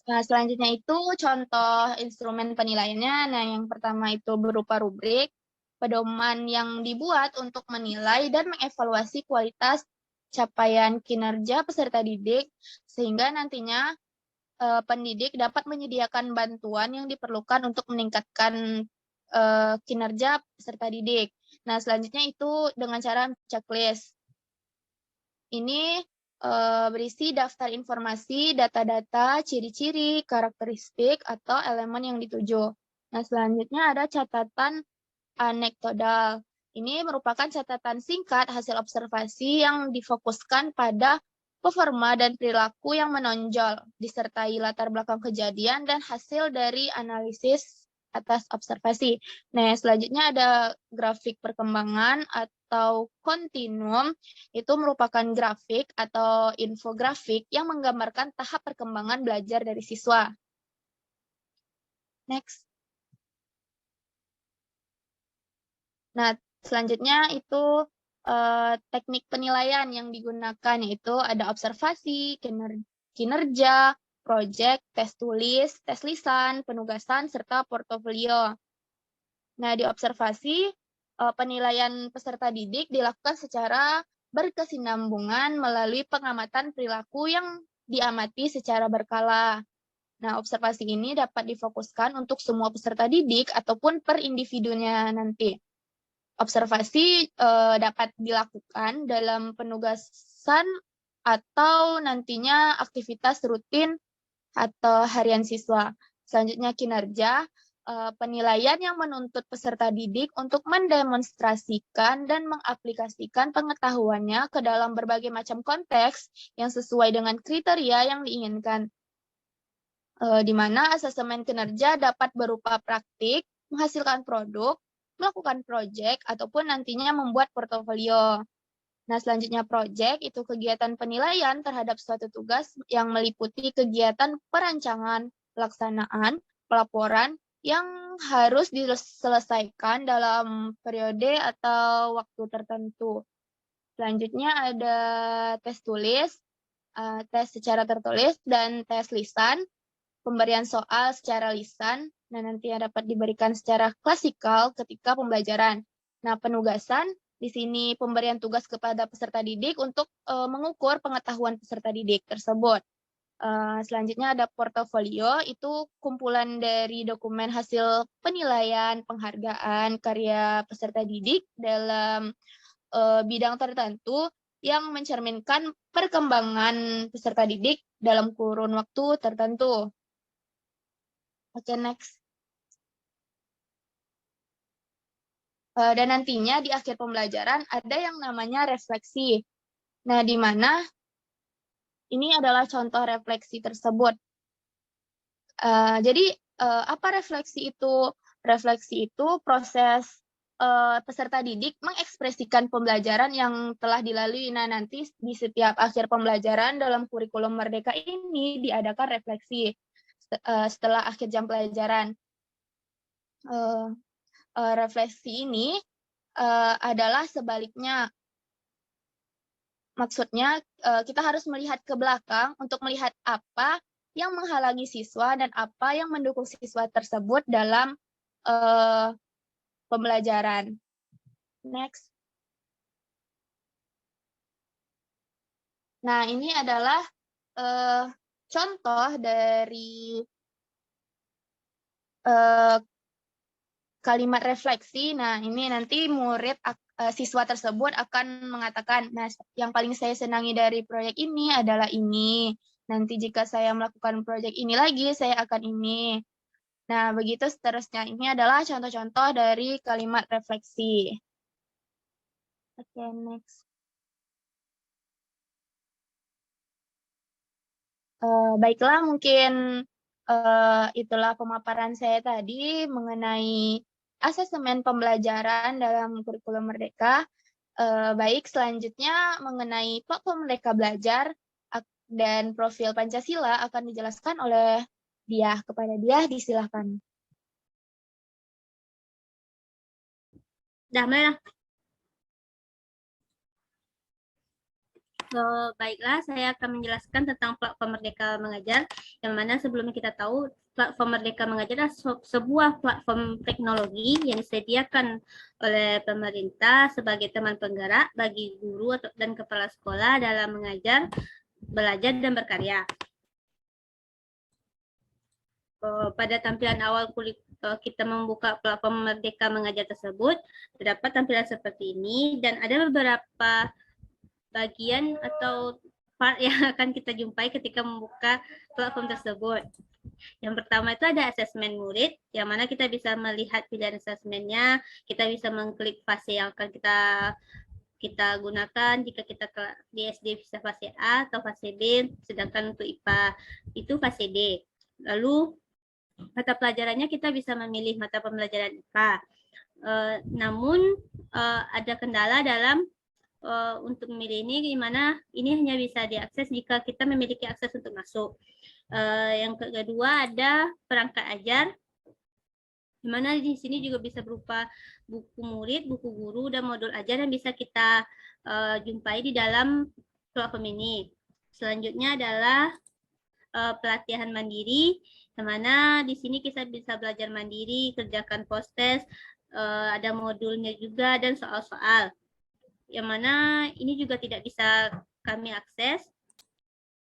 S1: Nah, selanjutnya itu contoh instrumen penilaiannya. Nah, yang pertama itu berupa rubrik, pedoman yang dibuat untuk menilai dan mengevaluasi kualitas capaian kinerja peserta didik, sehingga nantinya pendidik dapat menyediakan bantuan yang diperlukan untuk meningkatkan kinerja peserta didik. Nah, selanjutnya itu dengan cara checklist. Ini berisi daftar informasi, data-data, ciri-ciri, karakteristik, atau elemen yang dituju. Nah, selanjutnya ada catatan anekdotal. Ini merupakan catatan singkat hasil observasi yang difokuskan pada performa dan perilaku yang menonjol, disertai latar belakang kejadian dan hasil dari analisis atas observasi. Nah, selanjutnya ada grafik perkembangan atau kontinuum. Itu merupakan grafik atau infografik yang menggambarkan tahap perkembangan belajar dari siswa. Next. Nah, selanjutnya itu teknik penilaian yang digunakan, yaitu ada observasi, kinerja, proyek, tes tulis, tes lisan, penugasan, serta portofolio. Nah, di observasi, penilaian peserta didik dilakukan secara berkesinambungan melalui pengamatan perilaku yang diamati secara berkala. Nah, observasi ini dapat difokuskan untuk semua peserta didik ataupun per individunya nanti. Observasi dapat dilakukan dalam penugasan atau nantinya aktivitas rutin atau harian siswa. Selanjutnya kinerja, penilaian yang menuntut peserta didik untuk mendemonstrasikan dan mengaplikasikan pengetahuannya ke dalam berbagai macam konteks yang sesuai dengan kriteria yang diinginkan. Di mana asesmen kinerja dapat berupa praktik, menghasilkan produk, melakukan proyek, ataupun nantinya membuat portofolio. Nah, selanjutnya proyek itu kegiatan penilaian terhadap suatu tugas yang meliputi kegiatan perancangan, pelaksanaan, pelaporan yang harus diselesaikan dalam periode atau waktu tertentu. Selanjutnya ada tes tulis, tes secara tertulis, dan tes lisan, pemberian soal secara lisan, nah nanti yang dapat diberikan secara klasikal ketika pembelajaran. Nah, penugasan, di sini pemberian tugas kepada peserta didik untuk mengukur pengetahuan peserta didik tersebut. Selanjutnya ada portofolio, itu kumpulan dari dokumen hasil penilaian, penghargaan, karya peserta didik dalam bidang tertentu yang mencerminkan perkembangan peserta didik dalam kurun waktu tertentu. Oke, next. Dan nantinya di akhir pembelajaran ada yang namanya refleksi. Nah, di mana ini adalah contoh refleksi tersebut. Jadi, apa refleksi itu? Refleksi itu proses peserta didik mengekspresikan pembelajaran yang telah dilalui. Nah, nanti di setiap akhir pembelajaran dalam kurikulum Merdeka ini diadakan refleksi setelah akhir jam pelajaran. Refleksi ini adalah sebaliknya. Maksudnya kita harus melihat ke belakang untuk melihat apa yang menghalangi siswa dan apa yang mendukung siswa tersebut dalam pembelajaran. Next. Nah, ini adalah contoh dari kalimat refleksi. Nah, ini nanti murid siswa tersebut akan mengatakan, nah, yang paling saya senangi dari proyek ini adalah ini. Nanti jika saya melakukan proyek ini lagi, saya akan ini. Nah, begitu seterusnya. Ini adalah contoh-contoh dari kalimat refleksi. Oke, next. Baiklah, mungkin itulah pemaparan saya tadi mengenai asesmen pembelajaran dalam kurikulum Merdeka. Baik, selanjutnya mengenai platform Merdeka Belajar dan profil Pancasila akan dijelaskan oleh Dia. Kepada Dia, disilahkan.
S3: Baiklah, saya akan menjelaskan tentang platform Merdeka Mengajar, yang mana sebelumnya kita tahu platform Merdeka Mengajar adalah sebuah platform teknologi yang disediakan oleh pemerintah sebagai teman penggerak bagi guru dan kepala sekolah dalam mengajar, belajar, dan berkarya. Pada tampilan awal kita membuka platform Merdeka Mengajar tersebut, terdapat tampilan seperti ini, dan ada beberapa bagian atau part yang akan kita jumpai ketika membuka platform tersebut. Yang pertama itu ada asesmen murid, yang mana kita bisa melihat pilihan asesmennya, kita bisa mengklik fase yang akan kita gunakan. Jika kita di SD bisa fase A atau fase B, sedangkan untuk IPA itu fase D. Lalu mata pelajarannya kita bisa memilih mata pembelajaran IPA. Namun ada kendala dalam untuk memilih ini, di mana ini hanya bisa diakses jika kita memiliki akses untuk masuk. Yang kedua ada perangkat ajar, di mana di sini juga bisa berupa buku murid, buku guru, dan modul ajar yang bisa kita jumpai di dalam platform ini. Selanjutnya adalah pelatihan mandiri, di mana di sini kita bisa belajar mandiri, kerjakan post-test, ada modulnya juga, dan soal-soal. Yang mana ini juga tidak bisa kami akses.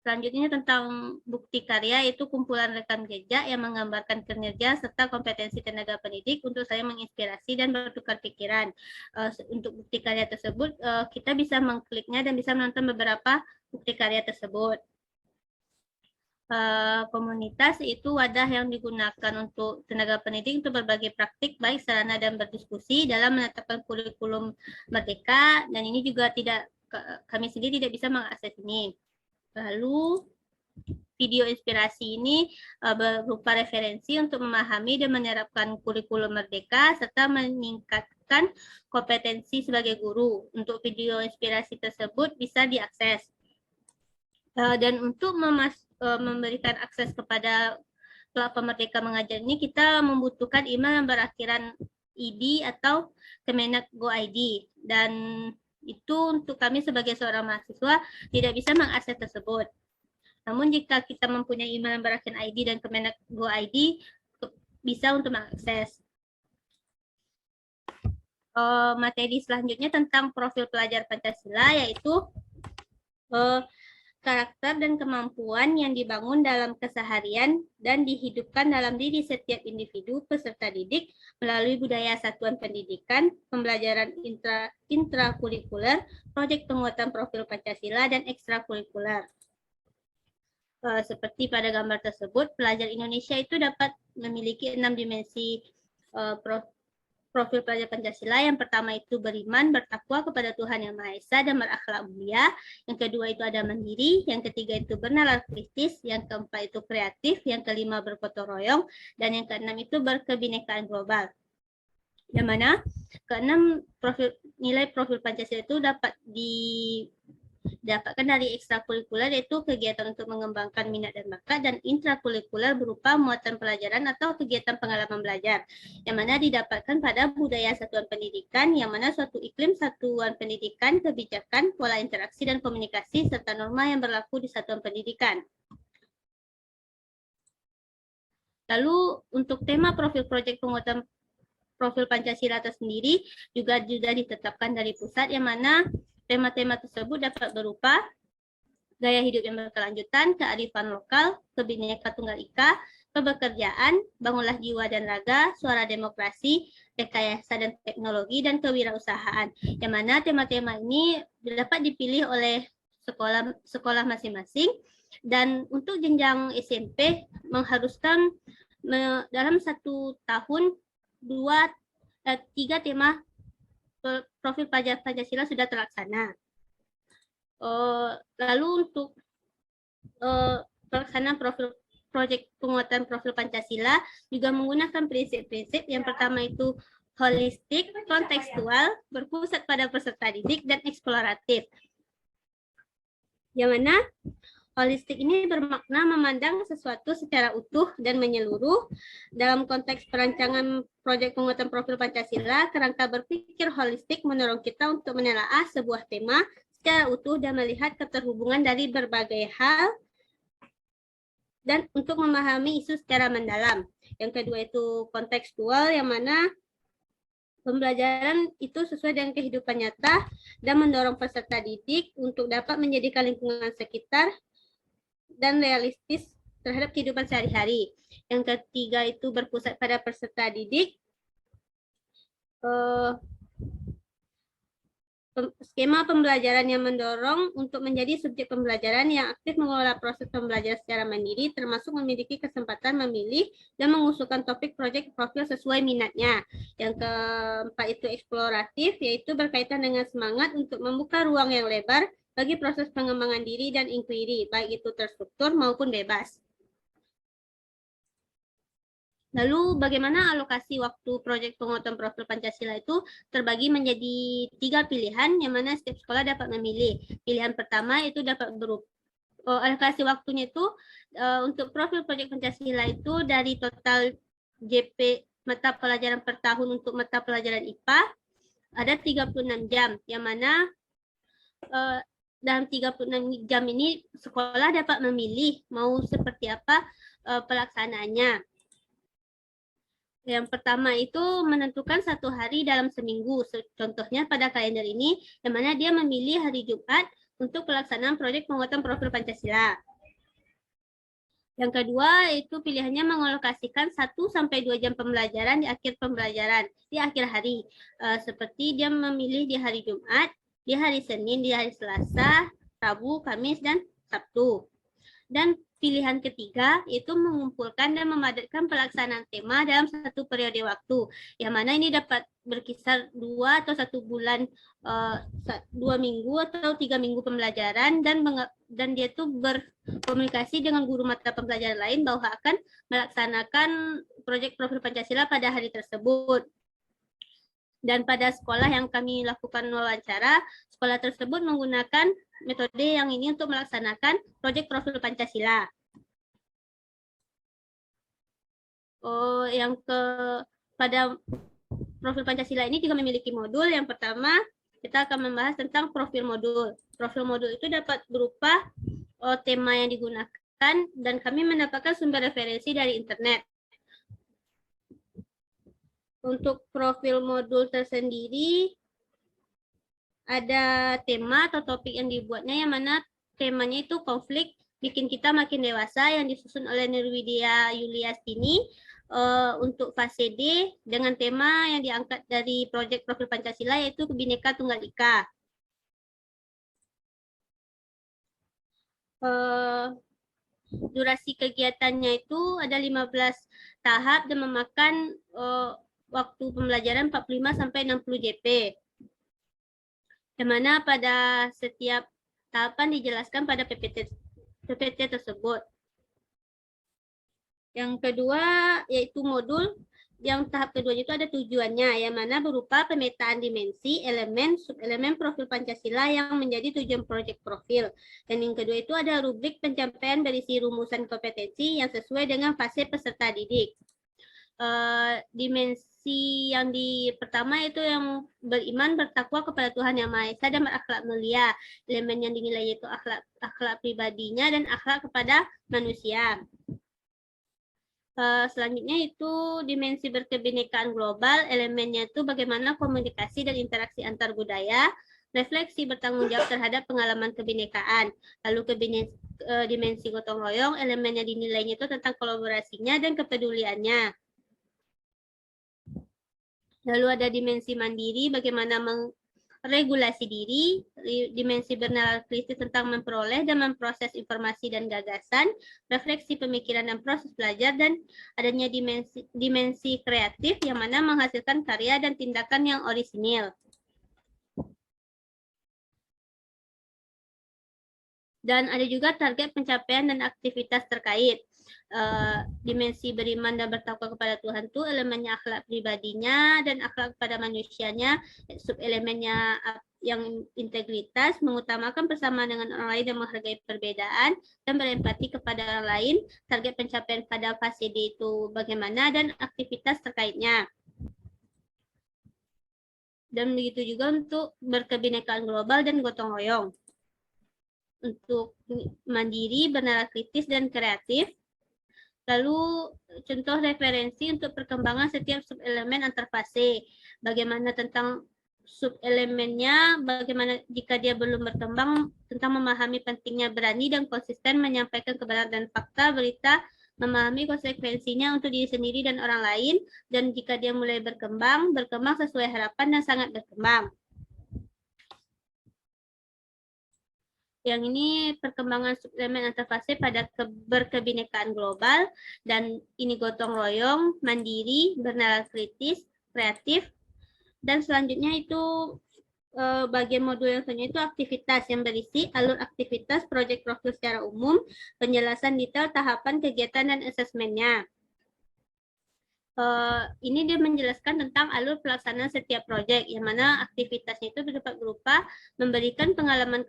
S3: Selanjutnya tentang bukti karya, yaitu kumpulan rekam jejak yang menggambarkan kinerja serta kompetensi tenaga pendidik untuk saling menginspirasi dan bertukar pikiran. Untuk bukti karya tersebut, kita bisa mengkliknya dan bisa menonton beberapa bukti karya tersebut. Komunitas itu wadah yang digunakan untuk tenaga pendidik untuk berbagi praktik baik sarana dan berdiskusi dalam menetapkan kurikulum merdeka, dan ini juga kami sendiri tidak bisa mengakses ini. Lalu video inspirasi ini berupa referensi untuk memahami dan menerapkan kurikulum merdeka serta meningkatkan kompetensi sebagai guru. Untuk video inspirasi tersebut bisa diakses. Dan untuk memberikan akses kepada platform Merdeka Mengajar ini, kita membutuhkan email yang berakhiran ID atau Kemenak Go ID, dan itu untuk kami sebagai seorang mahasiswa tidak bisa mengakses tersebut. Namun jika kita mempunyai email yang berakhiran ID dan Kemenak Go ID, bisa untuk mengakses. Materi selanjutnya tentang profil pelajar Pancasila, yaitu karakter dan kemampuan yang dibangun dalam keseharian dan dihidupkan dalam diri setiap individu peserta didik melalui budaya satuan pendidikan, pembelajaran intrakurikuler, proyek penguatan profil Pancasila, dan ekstrakurikuler. Seperti pada gambar tersebut, pelajar Indonesia itu dapat memiliki 6 dimensi profil pelajar Pancasila. Yang pertama itu beriman, bertakwa kepada Tuhan Yang Maha Esa, dan berakhlak mulia. Yang kedua itu ada mandiri. Yang ketiga itu bernalar kritis. Yang keempat itu kreatif. Yang kelima bergotong royong. Dan yang keenam itu berkebinekaan global. Yang mana keenam nilai profil Pancasila itu dapat didapatkan dari ekstrakurikuler, yaitu kegiatan untuk mengembangkan minat dan bakat, dan intrakurikuler berupa muatan pelajaran atau kegiatan pengalaman belajar, yang mana didapatkan pada budaya satuan pendidikan, yang mana suatu iklim satuan pendidikan, kebijakan, pola interaksi dan komunikasi, serta norma yang berlaku di satuan pendidikan. Lalu untuk tema profil proyek penguatan profil Pancasila tersendiri juga ditetapkan dari pusat, yang mana tema-tema tersebut dapat berupa gaya hidup yang berkelanjutan, kearifan lokal, Bhinneka Tunggal Ika, kebekerjaan, bangunlah jiwa dan raga, suara demokrasi, rekayasa dan teknologi, dan kewirausahaan. Yang mana tema-tema ini dapat dipilih oleh sekolah masing-masing, dan untuk jenjang SMP mengharuskan dalam 1 tahun 3 tema profil pelajar Pancasila sudah terlaksana. Lalu untuk pelaksanaan proyek penguatan profil Pancasila juga menggunakan prinsip-prinsip. Yang pertama itu holistik, kontekstual, berpusat pada peserta didik, dan eksploratif. Yang mana holistik ini bermakna memandang sesuatu secara utuh dan menyeluruh. Dalam konteks perancangan proyek penguatan profil Pancasila, kerangka berpikir holistik mendorong kita untuk menelaah sebuah tema secara utuh dan melihat keterhubungan dari berbagai hal, dan untuk memahami isu secara mendalam. Yang kedua itu kontekstual, yang mana pembelajaran itu sesuai dengan kehidupan nyata dan mendorong peserta didik untuk dapat menjadikan lingkungan sekitar dan realistis terhadap kehidupan sehari-hari. Yang ketiga itu berpusat pada peserta didik. Skema pembelajaran yang mendorong untuk menjadi subjek pembelajaran yang aktif mengelola proses pembelajaran secara mandiri, termasuk memiliki kesempatan memilih dan mengusulkan topik proyek profil sesuai minatnya. Yang keempat itu eksploratif, yaitu berkaitan dengan semangat untuk membuka ruang yang lebar bagi proses pengembangan diri dan inquiry, baik itu terstruktur maupun bebas. Lalu bagaimana alokasi waktu proyek penguatan profil Pancasila itu terbagi menjadi 3 pilihan yang mana setiap sekolah dapat memilih. Pilihan pertama itu dapat berupa alokasi waktunya itu untuk profil proyek Pancasila itu dari total JP mata pelajaran per tahun untuk mata pelajaran IPA ada 36 jam yang mana dalam 36 jam ini sekolah dapat memilih mau seperti apa pelaksanaannya. Yang pertama itu menentukan 1 hari dalam seminggu. Contohnya pada kalender ini, yang mana dia memilih hari Jumat untuk pelaksanaan proyek penguatan profil Pancasila. Yang kedua itu pilihannya mengalokasikan 1-2 jam pembelajaran di akhir pembelajaran, di akhir hari. Seperti dia memilih di hari Jumat, di hari Senin, di hari Selasa, Rabu, Kamis, dan Sabtu. Dan pilihan ketiga itu mengumpulkan dan memadatkan pelaksanaan tema dalam 1 periode waktu, yang mana ini dapat berkisar 2 atau 1 bulan, 2 minggu atau 3 minggu pembelajaran, dan dia tuh berkomunikasi dengan guru mata pembelajaran lain bahwa akan melaksanakan proyek profil Pancasila pada hari tersebut. Dan pada sekolah yang kami lakukan wawancara, sekolah tersebut menggunakan metode yang ini untuk melaksanakan proyek profil Pancasila. Pada profil Pancasila ini juga memiliki modul. Yang pertama, kita akan membahas tentang profil modul. Profil modul itu dapat berupa tema yang digunakan, dan kami mendapatkan sumber referensi dari internet. Untuk profil modul tersendiri, ada tema atau topik yang dibuatnya, yang mana temanya itu konflik bikin kita makin dewasa, yang disusun oleh Nurwidia Yuliastini untuk fase D, dengan tema yang diangkat dari proyek profil Pancasila yaitu Bhinneka Tunggal Ika. Durasi kegiatannya itu ada 15 tahap dan memakan waktu pembelajaran 45-60 JP. Yang mana pada setiap tahapan dijelaskan pada PPT tersebut. Yang kedua yaitu modul. Yang tahap kedua itu ada tujuannya, yang mana berupa pemetaan dimensi, elemen, subelemen profil Pancasila yang menjadi tujuan proyek profil. Dan yang kedua itu ada rubrik pencapaian berisi rumusan kompetensi yang sesuai dengan fase peserta didik. Dimensi yang pertama itu yang beriman, bertakwa kepada Tuhan Yang Maha Esa dan berakhlak mulia. Elemen yang dinilai itu akhlak pribadinya dan akhlak kepada manusia. Selanjutnya itu dimensi berkebinekaan global. Elemennya itu bagaimana komunikasi dan interaksi antar budaya, refleksi bertanggung jawab terhadap pengalaman kebinekaan. Lalu dimensi gotong royong, elemennya dinilainya itu tentang kolaborasinya dan kepeduliannya. Lalu ada dimensi mandiri, bagaimana regulasi diri, dimensi bernalar kritis tentang memperoleh dan memproses informasi dan gagasan, refleksi pemikiran dan proses belajar, dan adanya dimensi kreatif yang mana menghasilkan karya dan tindakan yang orisinil. Dan ada juga target pencapaian dan aktivitas terkait. Dimensi beriman dan bertakwa kepada Tuhan itu elemennya akhlak pribadinya dan akhlak kepada manusianya, subelemennya yang integritas, mengutamakan persamaan dengan orang lain dan menghargai perbedaan, dan berempati kepada orang lain. Target pencapaian pada fase D itu bagaimana, dan aktivitas terkaitnya. Dan begitu juga untuk berkebinekaan global dan gotong royong. Untuk mandiri, bernalar kritis, dan kreatif. Lalu contoh referensi untuk perkembangan setiap subelemen antar fase. Bagaimana tentang subelemennya, bagaimana jika dia belum berkembang, tentang memahami pentingnya berani dan konsisten menyampaikan kebenaran dan fakta berita, memahami konsekuensinya untuk diri sendiri dan orang lain, dan jika dia mulai berkembang sesuai harapan dan sangat berkembang. Yang ini perkembangan suplemen antar fase pada berkebinekaan global, dan ini gotong royong, mandiri, bernalar kritis, kreatif. Dan selanjutnya itu bagian modul yang selanjutnya itu aktivitas yang berisi alur aktivitas, proyek profil secara umum, penjelasan detail tahapan kegiatan dan asesmennya. Ini dia menjelaskan tentang alur pelaksanaan setiap proyek, yang mana aktivitasnya itu dapat berupa memberikan pengalaman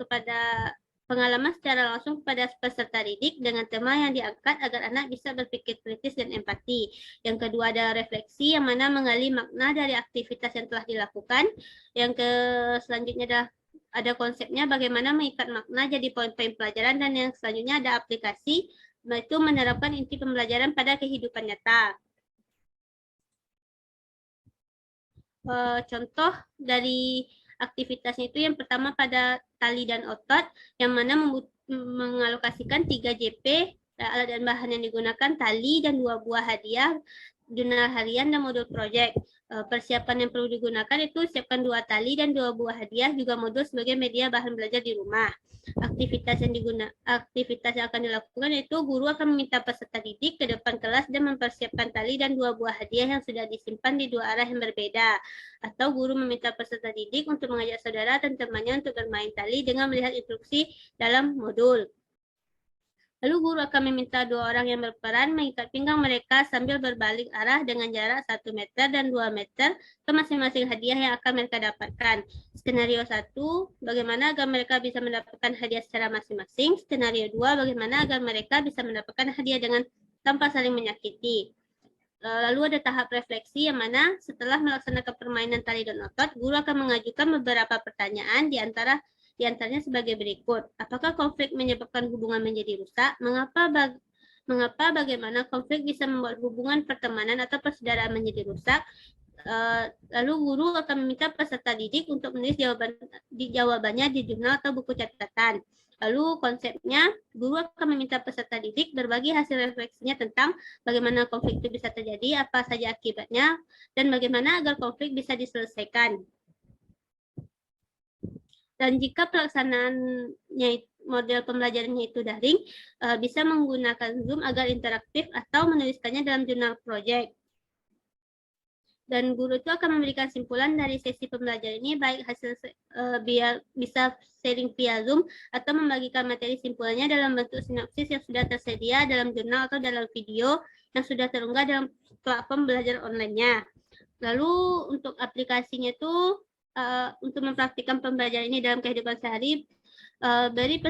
S3: secara langsung kepada peserta didik dengan tema yang diangkat agar anak bisa berpikir kritis dan empati. Yang kedua ada refleksi, yang mana menggali makna dari aktivitas yang telah dilakukan. Selanjutnya ada konsepnya bagaimana mengikat makna jadi poin-poin pelajaran, dan yang selanjutnya ada aplikasi, yaitu menerapkan inti pembelajaran pada kehidupan nyata. Contoh dari aktivitasnya itu yang pertama pada tali dan otot, yang mana mengalokasikan 3 JP, alat dan bahan yang digunakan tali dan 2 buah hadiah, jurnal harian dan modul proyek. Persiapan yang perlu digunakan itu siapkan 2 tali dan 2 buah hadiah, juga modul sebagai media bahan belajar di rumah. Aktivitas yang akan dilakukan yaitu guru akan meminta peserta didik ke depan kelas dan mempersiapkan tali dan 2 buah hadiah yang sudah disimpan di 2 arah yang berbeda. Atau guru meminta peserta didik untuk mengajak saudara dan temannya untuk bermain tali dengan melihat instruksi dalam modul. Lalu guru akan meminta 2 orang yang berperan mengikat pinggang mereka sambil berbalik arah dengan jarak 1 meter dan 2 meter ke masing-masing hadiah yang akan mereka dapatkan. Skenario 1, bagaimana agar mereka bisa mendapatkan hadiah secara masing-masing. Skenario 2, bagaimana agar mereka bisa mendapatkan hadiah tanpa saling menyakiti. Lalu ada tahap refleksi, yang mana setelah melaksanakan permainan tali dan otot, guru akan mengajukan beberapa pertanyaan di antaranya sebagai berikut. Apakah konflik menyebabkan hubungan menjadi rusak? Mengapa bagaimana konflik bisa membuat hubungan pertemanan atau persaudaraan menjadi rusak? Lalu guru akan meminta peserta didik untuk menulis jawabannya di jurnal atau buku catatan. Lalu konsepnya, guru akan meminta peserta didik berbagi hasil refleksinya tentang bagaimana konflik itu bisa terjadi, apa saja akibatnya, dan bagaimana agar konflik bisa diselesaikan. Dan jika pelaksanaannya model pembelajarannya itu daring, bisa menggunakan Zoom agar interaktif atau menuliskannya dalam jurnal proyek. Dan guru itu akan memberikan simpulan dari sesi pembelajaran ini, baik hasil bisa sharing via Zoom atau membagikan materi simpulannya dalam bentuk sinopsis yang sudah tersedia dalam jurnal atau dalam video yang sudah terunggah dalam platform belajar online-nya. Lalu untuk aplikasinya itu, untuk mempraktikkan pembelajaran ini dalam kehidupan sehari, beri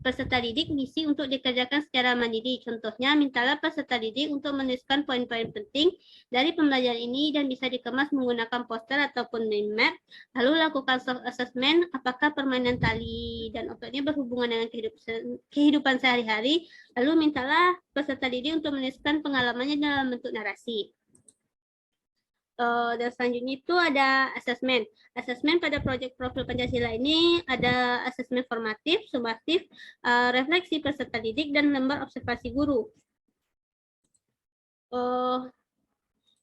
S3: peserta didik misi untuk dikerjakan secara mandiri. Contohnya, mintalah peserta didik untuk menuliskan poin-poin penting dari pembelajaran ini dan bisa dikemas menggunakan poster ataupun mind map. Lalu lakukan self assessment, apakah permainan tali dan otot ini berhubungan dengan kehidupan sehari-hari. Lalu mintalah peserta didik untuk menuliskan pengalamannya dalam bentuk narasi. Dan selanjutnya itu ada asesmen. Asesmen pada proyek profil Pancasila ini ada asesmen formatif, sumatif, refleksi peserta didik, dan lembar observasi guru.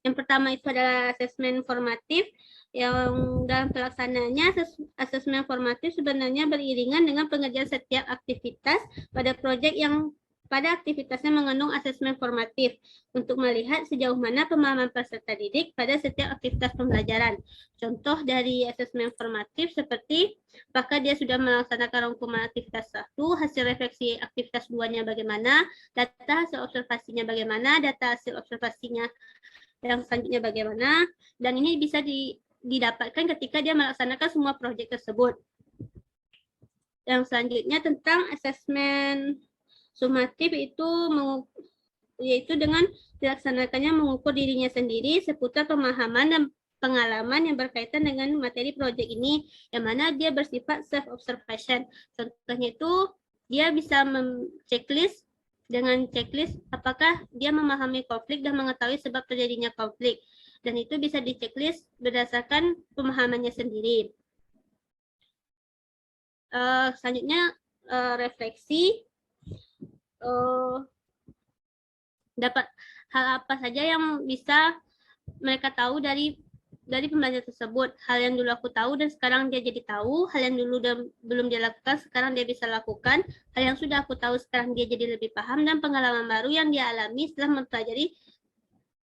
S3: Yang pertama itu adalah asesmen formatif, yang dalam pelaksanaannya asesmen formatif sebenarnya beriringan dengan pengerjaan setiap aktivitas pada proyek yang pada aktivitasnya mengandung asesmen formatif untuk melihat sejauh mana pemahaman peserta didik pada setiap aktivitas pembelajaran. Contoh dari asesmen formatif seperti apakah dia sudah melaksanakan rangkuman aktivitas 1, hasil refleksi aktivitas 2-nya bagaimana, data hasil observasinya bagaimana, data hasil observasinya yang selanjutnya bagaimana, dan ini bisa didapatkan ketika dia melaksanakan semua proyek tersebut. Yang selanjutnya tentang asesmen sumatif itu yaitu dengan dilaksanakannya mengukur dirinya sendiri seputar pemahaman dan pengalaman yang berkaitan dengan materi proyek ini, yang mana dia bersifat self-observation. Contohnya itu dia bisa checklist dengan checklist apakah dia memahami konflik dan mengetahui sebab terjadinya konflik. Dan itu bisa di-checklist berdasarkan pemahamannya sendiri. Selanjutnya refleksi. Dapat hal apa saja yang bisa mereka tahu dari pembelajaran tersebut. Hal yang dulu aku tahu dan sekarang dia jadi tahu, hal yang dulu belum dia lakukan sekarang dia bisa lakukan, hal yang sudah aku tahu sekarang dia jadi lebih paham, dan pengalaman baru yang dia alami setelah mempelajari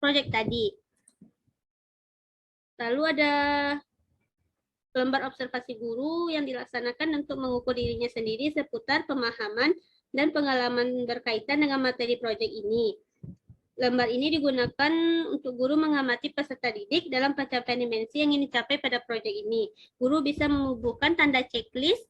S3: proyek tadi. Lalu ada lembar observasi guru yang dilaksanakan untuk mengukur dirinya sendiri seputar pemahaman dan pengalaman berkaitan dengan materi proyek ini. lembar ini digunakan untuk guru mengamati peserta didik dalam pencapaian dimensi yang ingin dicapai pada proyek ini. Guru bisa menghubungkan tanda checklist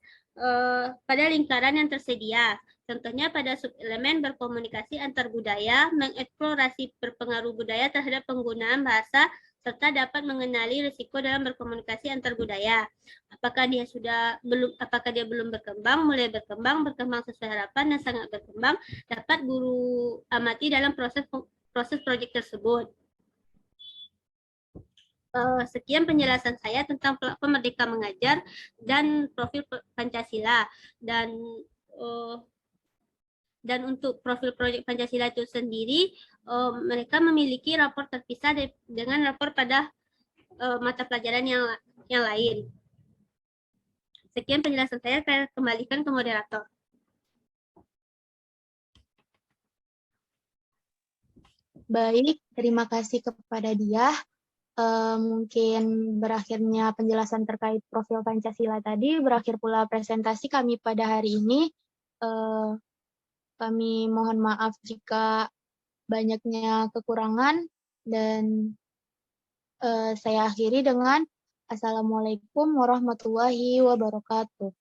S3: pada lingkaran yang tersedia. Contohnya pada subelemen berkomunikasi antar budaya, mengeksplorasi berpengaruh budaya terhadap penggunaan bahasa, serta dapat mengenali risiko dalam berkomunikasi antar budaya. Apakah dia belum berkembang, mulai berkembang sesuai harapan dan sangat berkembang, dapat guru amati dalam proses proyek tersebut. Sekian penjelasan saya tentang platform Merdeka Mengajar dan profil Pancasila. Dan untuk profil proyek Pancasila itu sendiri, mereka memiliki rapor terpisah dengan rapor pada mata pelajaran yang lain. Sekian penjelasan saya kembalikan ke moderator.
S1: Baik, terima kasih kepada Diah. Mungkin berakhirnya penjelasan terkait profil Pancasila tadi, berakhir pula presentasi kami pada hari ini. Kami mohon maaf jika banyaknya kekurangan, dan saya akhiri dengan Assalamualaikum warahmatullahi wabarakatuh.